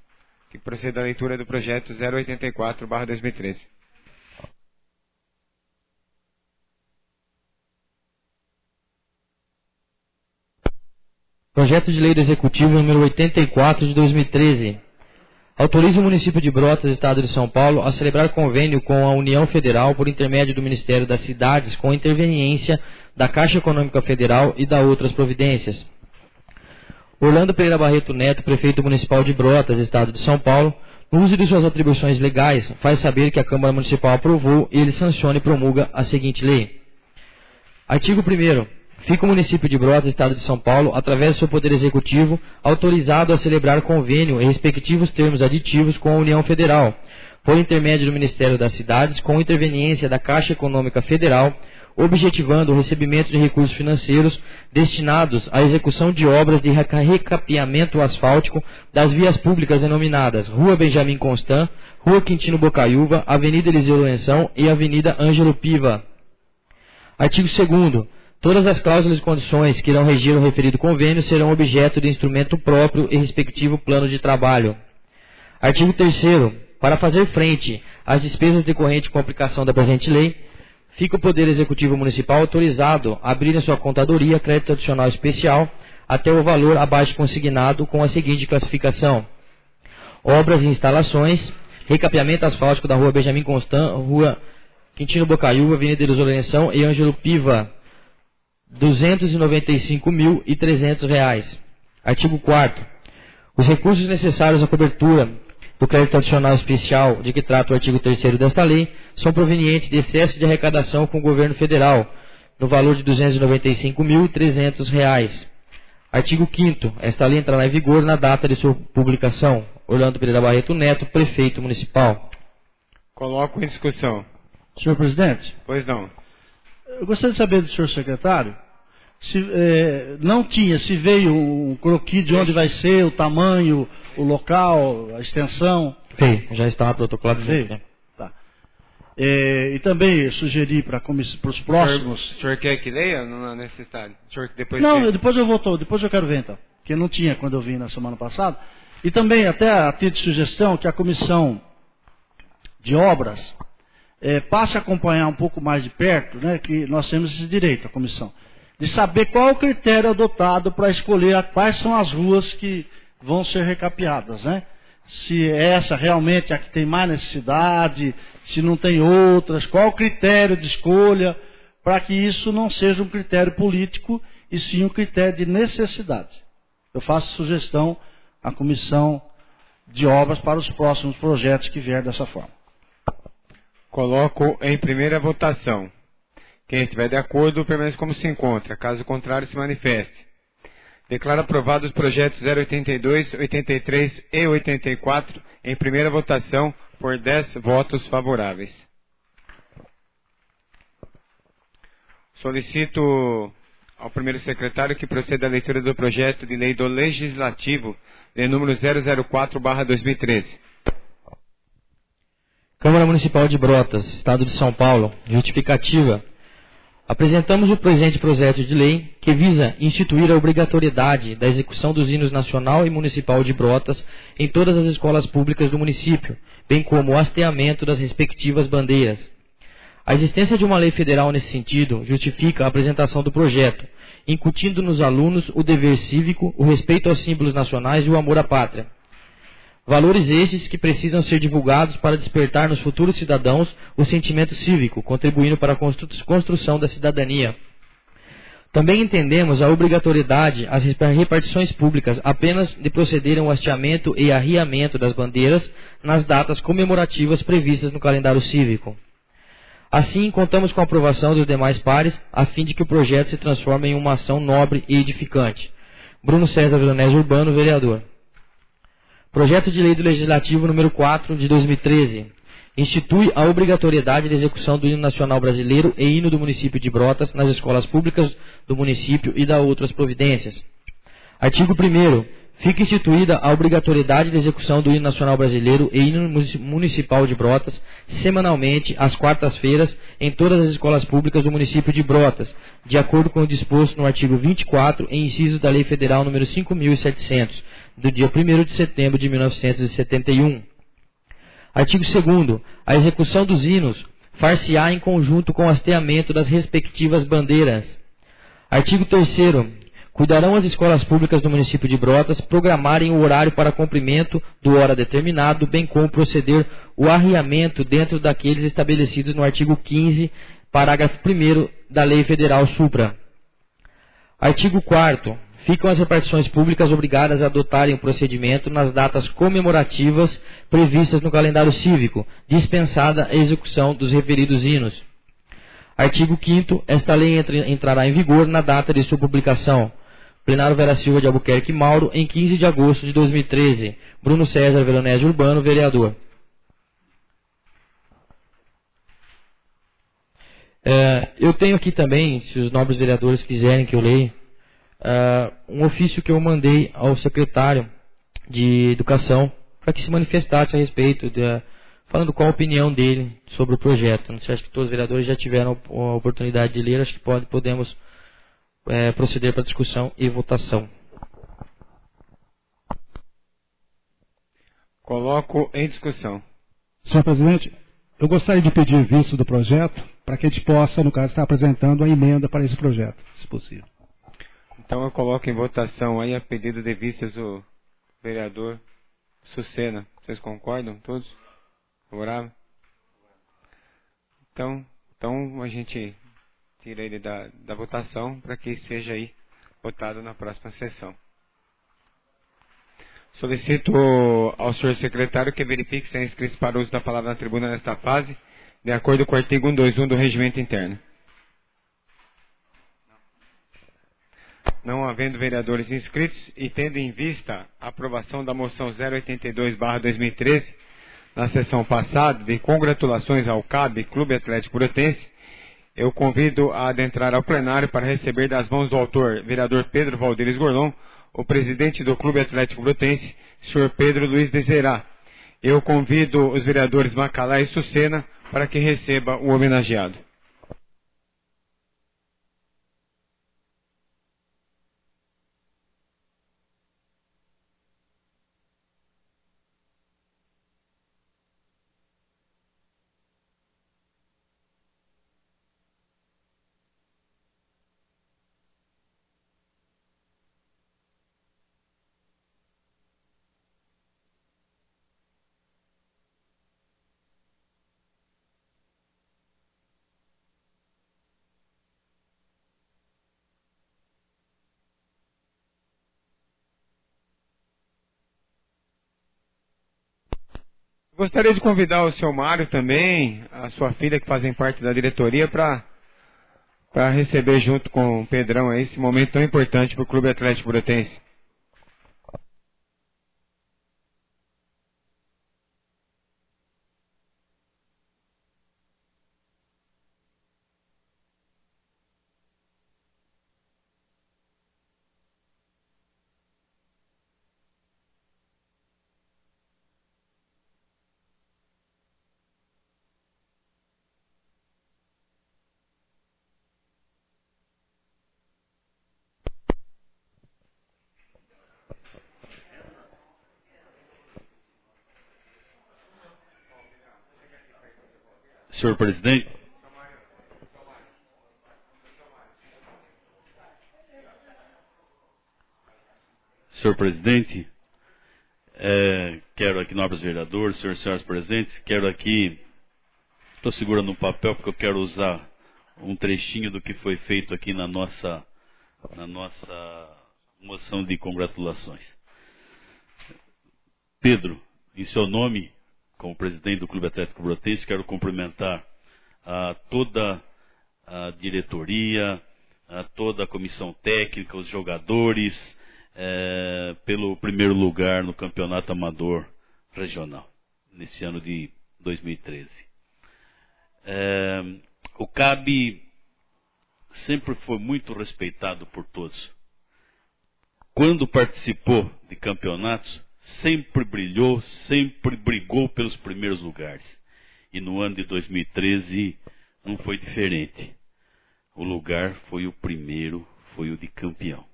que proceda à leitura do projeto 084/2013. Projeto de Lei do Executivo número 84 de 2013. Autoriza o município de Brotas, Estado de São Paulo, a celebrar convênio com a União Federal por intermédio do Ministério das Cidades com interveniência da Caixa Econômica Federal e da outras providências. Orlando Pereira Barreto Neto, Prefeito Municipal de Brotas, Estado de São Paulo, no uso de suas atribuições legais, faz saber que a Câmara Municipal aprovou e ele sanciona e promulga a seguinte lei. Artigo 1º. Fica o município de Brotas, Estado de São Paulo, através do seu Poder Executivo, autorizado a celebrar convênio em respectivos termos aditivos com a União Federal, por intermédio do Ministério das Cidades, com interveniência da Caixa Econômica Federal, objetivando o recebimento de recursos financeiros destinados à execução de obras de recapeamento asfáltico das vias públicas denominadas Rua Benjamin Constant, Rua Quintino Bocaiúva, Avenida Eliseu Lourenção e Avenida Ângelo Piva. Artigo 2º. Todas as cláusulas e condições que irão regir o referido convênio serão objeto de instrumento próprio e respectivo plano de trabalho. Artigo 3º. Para fazer frente às despesas decorrentes com a aplicação da presente lei, fica o Poder Executivo Municipal autorizado a abrir em sua contadoria crédito adicional especial até o valor abaixo consignado com a seguinte classificação: obras e instalações, recapeamento asfáltico da Rua Benjamin Constant, Rua Quintino Bocaiúva, Avenida Eliseu Lourenção e Ângelo Piva, R$ 295.300. Artigo 4º. Os recursos necessários à cobertura do crédito adicional especial de que trata o artigo 3º desta lei são provenientes de excesso de arrecadação com o governo federal, no valor de R$ 295.300. Artigo 5º. Esta lei entrará em vigor na data de sua publicação. Orlando Pereira Barreto Neto, Prefeito Municipal. Coloco em discussão. Senhor presidente, Pois não. eu gostaria de saber do senhor secretário se se veio um croquis de onde vai ser, o tamanho, o local, a extensão. Veio, já está protocolado. Veio? Tá. E também sugeri para os próximos. O senhor quer que leia? Não é necessário. O senhor depois Depois eu quero ver então. Que não tinha quando eu vim na semana passada. E também, até a título de sugestão, que a comissão de obras passe a acompanhar um pouco mais de perto, né, que nós temos esse direito, a comissão, de saber qual é o critério adotado para escolher quais são as ruas que vão ser recapeadas, né? Se essa realmente é a que tem mais necessidade, se não tem outras, qual o critério de escolha, para que isso não seja um critério político, e sim um critério de necessidade. Eu faço sugestão à comissão de obras para os próximos projetos que vier dessa forma. Coloco em primeira votação. Quem estiver de acordo, permanece como se encontra. Caso contrário, se manifeste. Declaro aprovados os projetos 082, 83 e 84 em primeira votação por 10 votos favoráveis. Solicito ao primeiro secretário que proceda à leitura do projeto de lei do Legislativo de número 004/2013. Câmara Municipal de Brotas, Estado de São Paulo. Justificativa. Apresentamos o presente projeto de lei que visa instituir a obrigatoriedade da execução dos hinos nacional e municipal de Brotas em todas as escolas públicas do município, bem como o hasteamento das respectivas bandeiras. A existência de uma lei federal nesse sentido justifica a apresentação do projeto, incutindo nos alunos o dever cívico, o respeito aos símbolos nacionais e o amor à pátria. Valores estes que precisam ser divulgados para despertar nos futuros cidadãos o sentimento cívico, contribuindo para a construção da cidadania. Também entendemos a obrigatoriedade às repartições públicas apenas de procederem ao hasteamento e arriamento das bandeiras nas datas comemorativas previstas no calendário cívico. Assim, contamos com a aprovação dos demais pares, a fim de que o projeto se transforme em uma ação nobre e edificante. Bruno César Veronese Urbano, vereador. Projeto de Lei do Legislativo número 4 de 2013. Institui a obrigatoriedade de execução do hino nacional brasileiro e hino do município de Brotas nas escolas públicas do município e da outras providências. Artigo 1º. Fica instituída a obrigatoriedade de execução do hino nacional brasileiro e hino municipal de Brotas semanalmente às quartas-feiras em todas as escolas públicas do município de Brotas, de acordo com o disposto no artigo 24 e inciso da Lei Federal número 5.700, do dia 1º de setembro de 1971. Artigo 2º. A execução dos hinos far-se-á em conjunto com o hasteamento das respectivas bandeiras. Artigo 3º. Cuidarão as escolas públicas do município de Brotas programarem o horário para cumprimento do hora determinado, bem como proceder o arriamento dentro daqueles estabelecidos no artigo 15, parágrafo 1º da Lei Federal Supra. Artigo 4º. Ficam as repartições públicas obrigadas a adotarem o procedimento nas datas comemorativas previstas no calendário cívico, dispensada a execução dos referidos hinos. Artigo 5º. Esta lei entrará em vigor na data de sua publicação. Plenário Vera Silva de Albuquerque Mauro, em 15 de agosto de 2013. Bruno César Veronese Urbano, vereador. Eu tenho aqui também, se os nobres vereadores quiserem que eu leia, um ofício que eu mandei ao secretário de Educação para que se manifestasse a respeito, falando qual a opinião dele sobre o projeto. Não sei, acho que todos os vereadores já tiveram a oportunidade de ler, acho que podemos proceder para discussão e votação. Coloco em discussão. Senhor presidente, eu gostaria de pedir vista do projeto para que a gente possa, no caso, estar apresentando a emenda para esse projeto, se possível. Então eu coloco em votação aí a pedido de vistas do vereador Sucena. Vocês concordam todos? Favorável? Então a gente tira ele da votação para que seja aí votado na próxima sessão. Solicito ao senhor secretário que verifique se é inscrito para o uso da palavra na tribuna nesta fase, de acordo com o artigo 121 do Regimento Interno. Não havendo vereadores inscritos e tendo em vista a aprovação da moção 082/2013 na sessão passada, de congratulações ao CAB, Clube Atlético Brotense, eu convido a adentrar ao plenário para receber das mãos do autor, vereador Pedro Valderes Gorlon, o presidente do Clube Atlético Brotense, senhor Pedro Luiz Dezerá. Eu convido os vereadores Macalá e Sucena para que receba o homenageado. Gostaria de convidar o seu Mário também, a sua filha que fazem parte da diretoria, para receber junto com o Pedrão aí esse momento tão importante para o Clube Atlético Brotense. Senhor presidente, quero aqui, nobres vereadores, senhores e senhoras presentes, quero aqui, estou segurando um papel porque eu quero usar um trechinho do que foi feito aqui na nossa moção de congratulações. Pedro, em seu nome, como presidente do Clube Atlético Brotense, quero cumprimentar a toda a diretoria, a toda a comissão técnica, os jogadores, pelo primeiro lugar no Campeonato Amador Regional, nesse ano de 2013. O CAB sempre foi muito respeitado por todos. Quando participou de campeonatos, sempre brilhou, sempre brigou pelos primeiros lugares. E no ano de 2013 não foi diferente. O lugar foi o primeiro, foi o de campeão.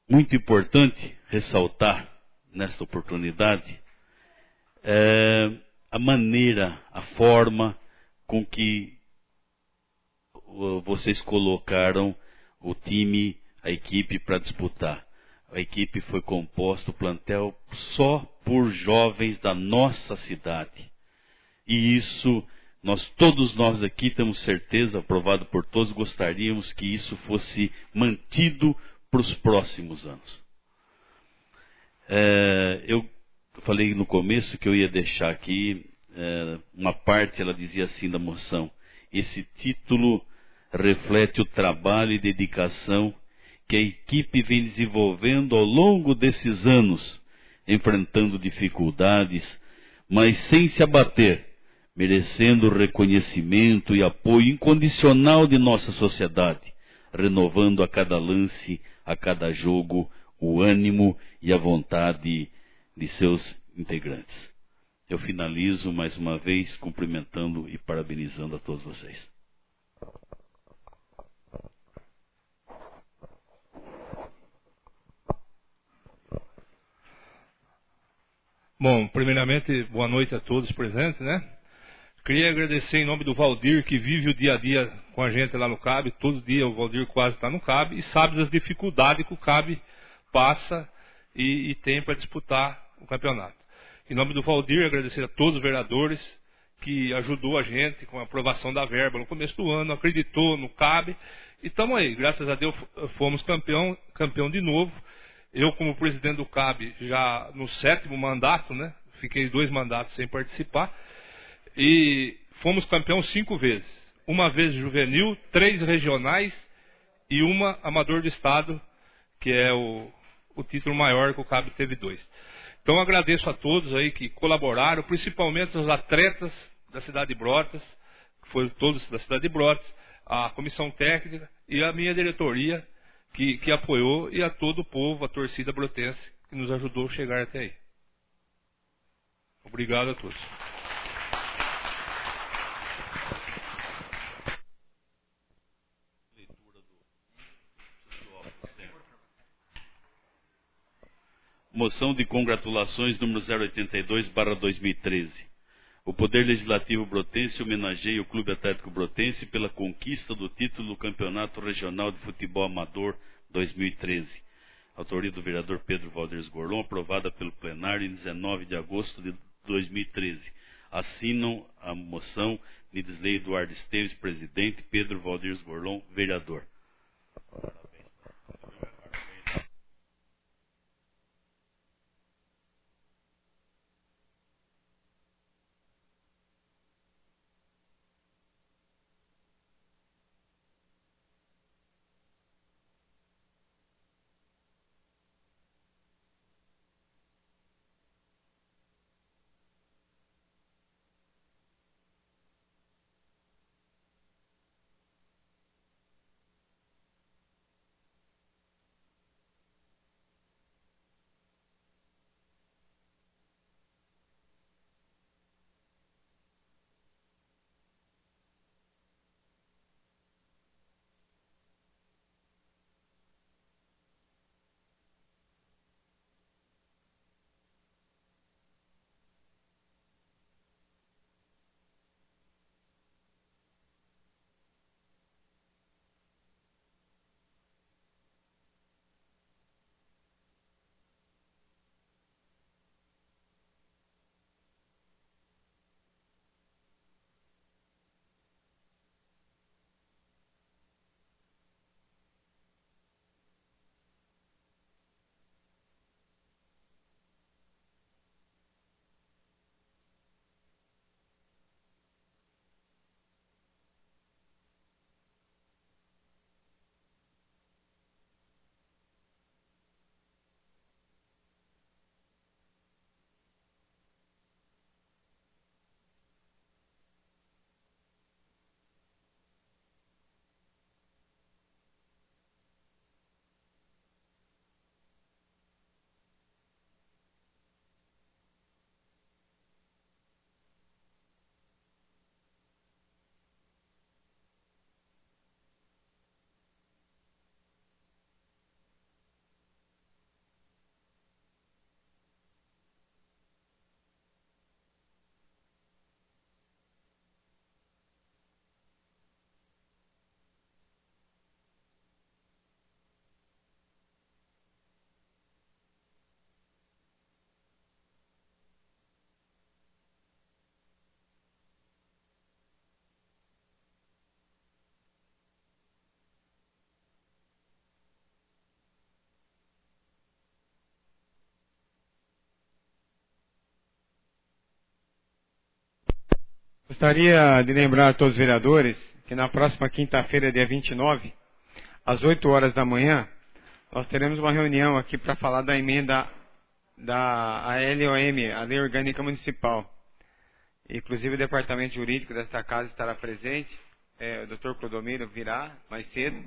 Muito importante ressaltar nesta oportunidade a maneira, a forma com que vocês colocaram o time, a equipe para disputar. A equipe foi composta, o plantel, só por jovens da nossa cidade. E isso, todos nós aqui temos certeza, aprovado por todos, gostaríamos que isso fosse mantido para os próximos anos. Eu falei no começo que eu ia deixar aqui uma parte, ela dizia assim da moção: esse título reflete o trabalho e dedicação que a equipe vem desenvolvendo ao longo desses anos, enfrentando dificuldades, mas sem se abater, merecendo reconhecimento e apoio incondicional de nossa sociedade, renovando a cada lance, a cada jogo, o ânimo e a vontade de seus integrantes. Eu finalizo mais uma vez cumprimentando e parabenizando a todos vocês. Bom, primeiramente, boa noite a todos presentes, né? Queria agradecer em nome do Valdir, que vive o dia a dia com a gente lá no CAB. Todo dia o Valdir quase está no CAB e sabe das dificuldades que o CAB passa e tem para disputar o campeonato. Em nome do Valdir, agradecer a todos os vereadores que ajudou a gente com a aprovação da verba no começo do ano, acreditou no CAB e estamos aí. Graças a Deus fomos campeão de novo. Eu, como presidente do CAB, já no 7º mandato, né? Fiquei 2 mandatos sem participar. E fomos campeão 5 vezes. 1 vez juvenil, 3 regionais e 1 amador do estado, que é o título maior que o CAB teve 2. Então agradeço a todos aí que colaboraram, principalmente os atletas da cidade de Brotas, que foram todos da cidade de Brotas, a comissão técnica e a minha diretoria, que apoiou, e a todo o povo, a torcida brotense, que nos ajudou a chegar até aí. Obrigado a todos. Moção de congratulações número 082/2013. O Poder Legislativo Brotense homenageia o Clube Atlético Brotense pela conquista do título do Campeonato Regional de Futebol Amador 2013. Autoria do vereador Pedro Valdir Gorlon, aprovada pelo plenário em 19 de agosto de 2013. Assinam a moção Nidisley Eduardo Esteves, presidente, Pedro Valdir Gorlon, vereador. Gostaria de lembrar a todos os vereadores que na próxima quinta-feira, dia 29, às 8 horas da manhã, nós teremos uma reunião aqui para falar da emenda da LOM, a Lei Orgânica Municipal. Inclusive o Departamento Jurídico desta casa estará presente, o Dr. Clodomiro virá mais cedo.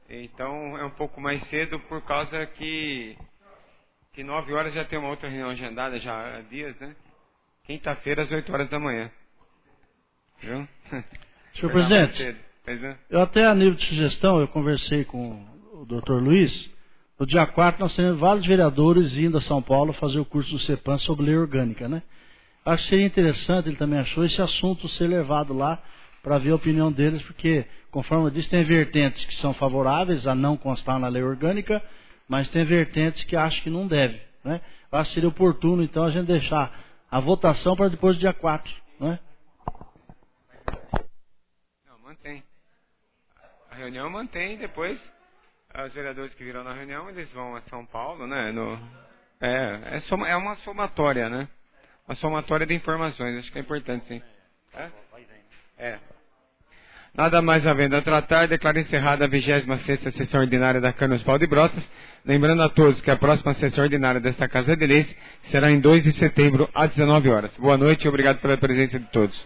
Então é um pouco mais cedo por causa que 9 horas já tem uma outra reunião agendada já há dias, né? Quinta-feira às 8 horas da manhã. Viu? Senhor presidente, eu até a nível de sugestão, eu conversei com o Dr. Luiz, No dia 4 nós teremos vários vereadores indo a São Paulo fazer o curso do CEPAN sobre lei orgânica, né? Acho que seria interessante, ele também achou, esse assunto ser levado lá para ver a opinião deles, porque, conforme eu disse, tem vertentes que são favoráveis a não constar na lei orgânica, mas tem vertentes que acham que não deve, né? Acho que seria oportuno, então, a gente deixar a votação para depois do dia 4, né? Não, mantém. A reunião mantém, depois os vereadores que viram na reunião, eles vão a São Paulo, né? É uma somatória, né? Uma somatória de informações, acho que é importante, sim. Nada mais havendo a tratar, declaro encerrada a 26ª sessão ordinária da Câmara Municipal de Brotas, lembrando a todos que a próxima sessão ordinária desta Casa de Leis será em 2 de setembro, às 19 horas. Boa noite e obrigado pela presença de todos.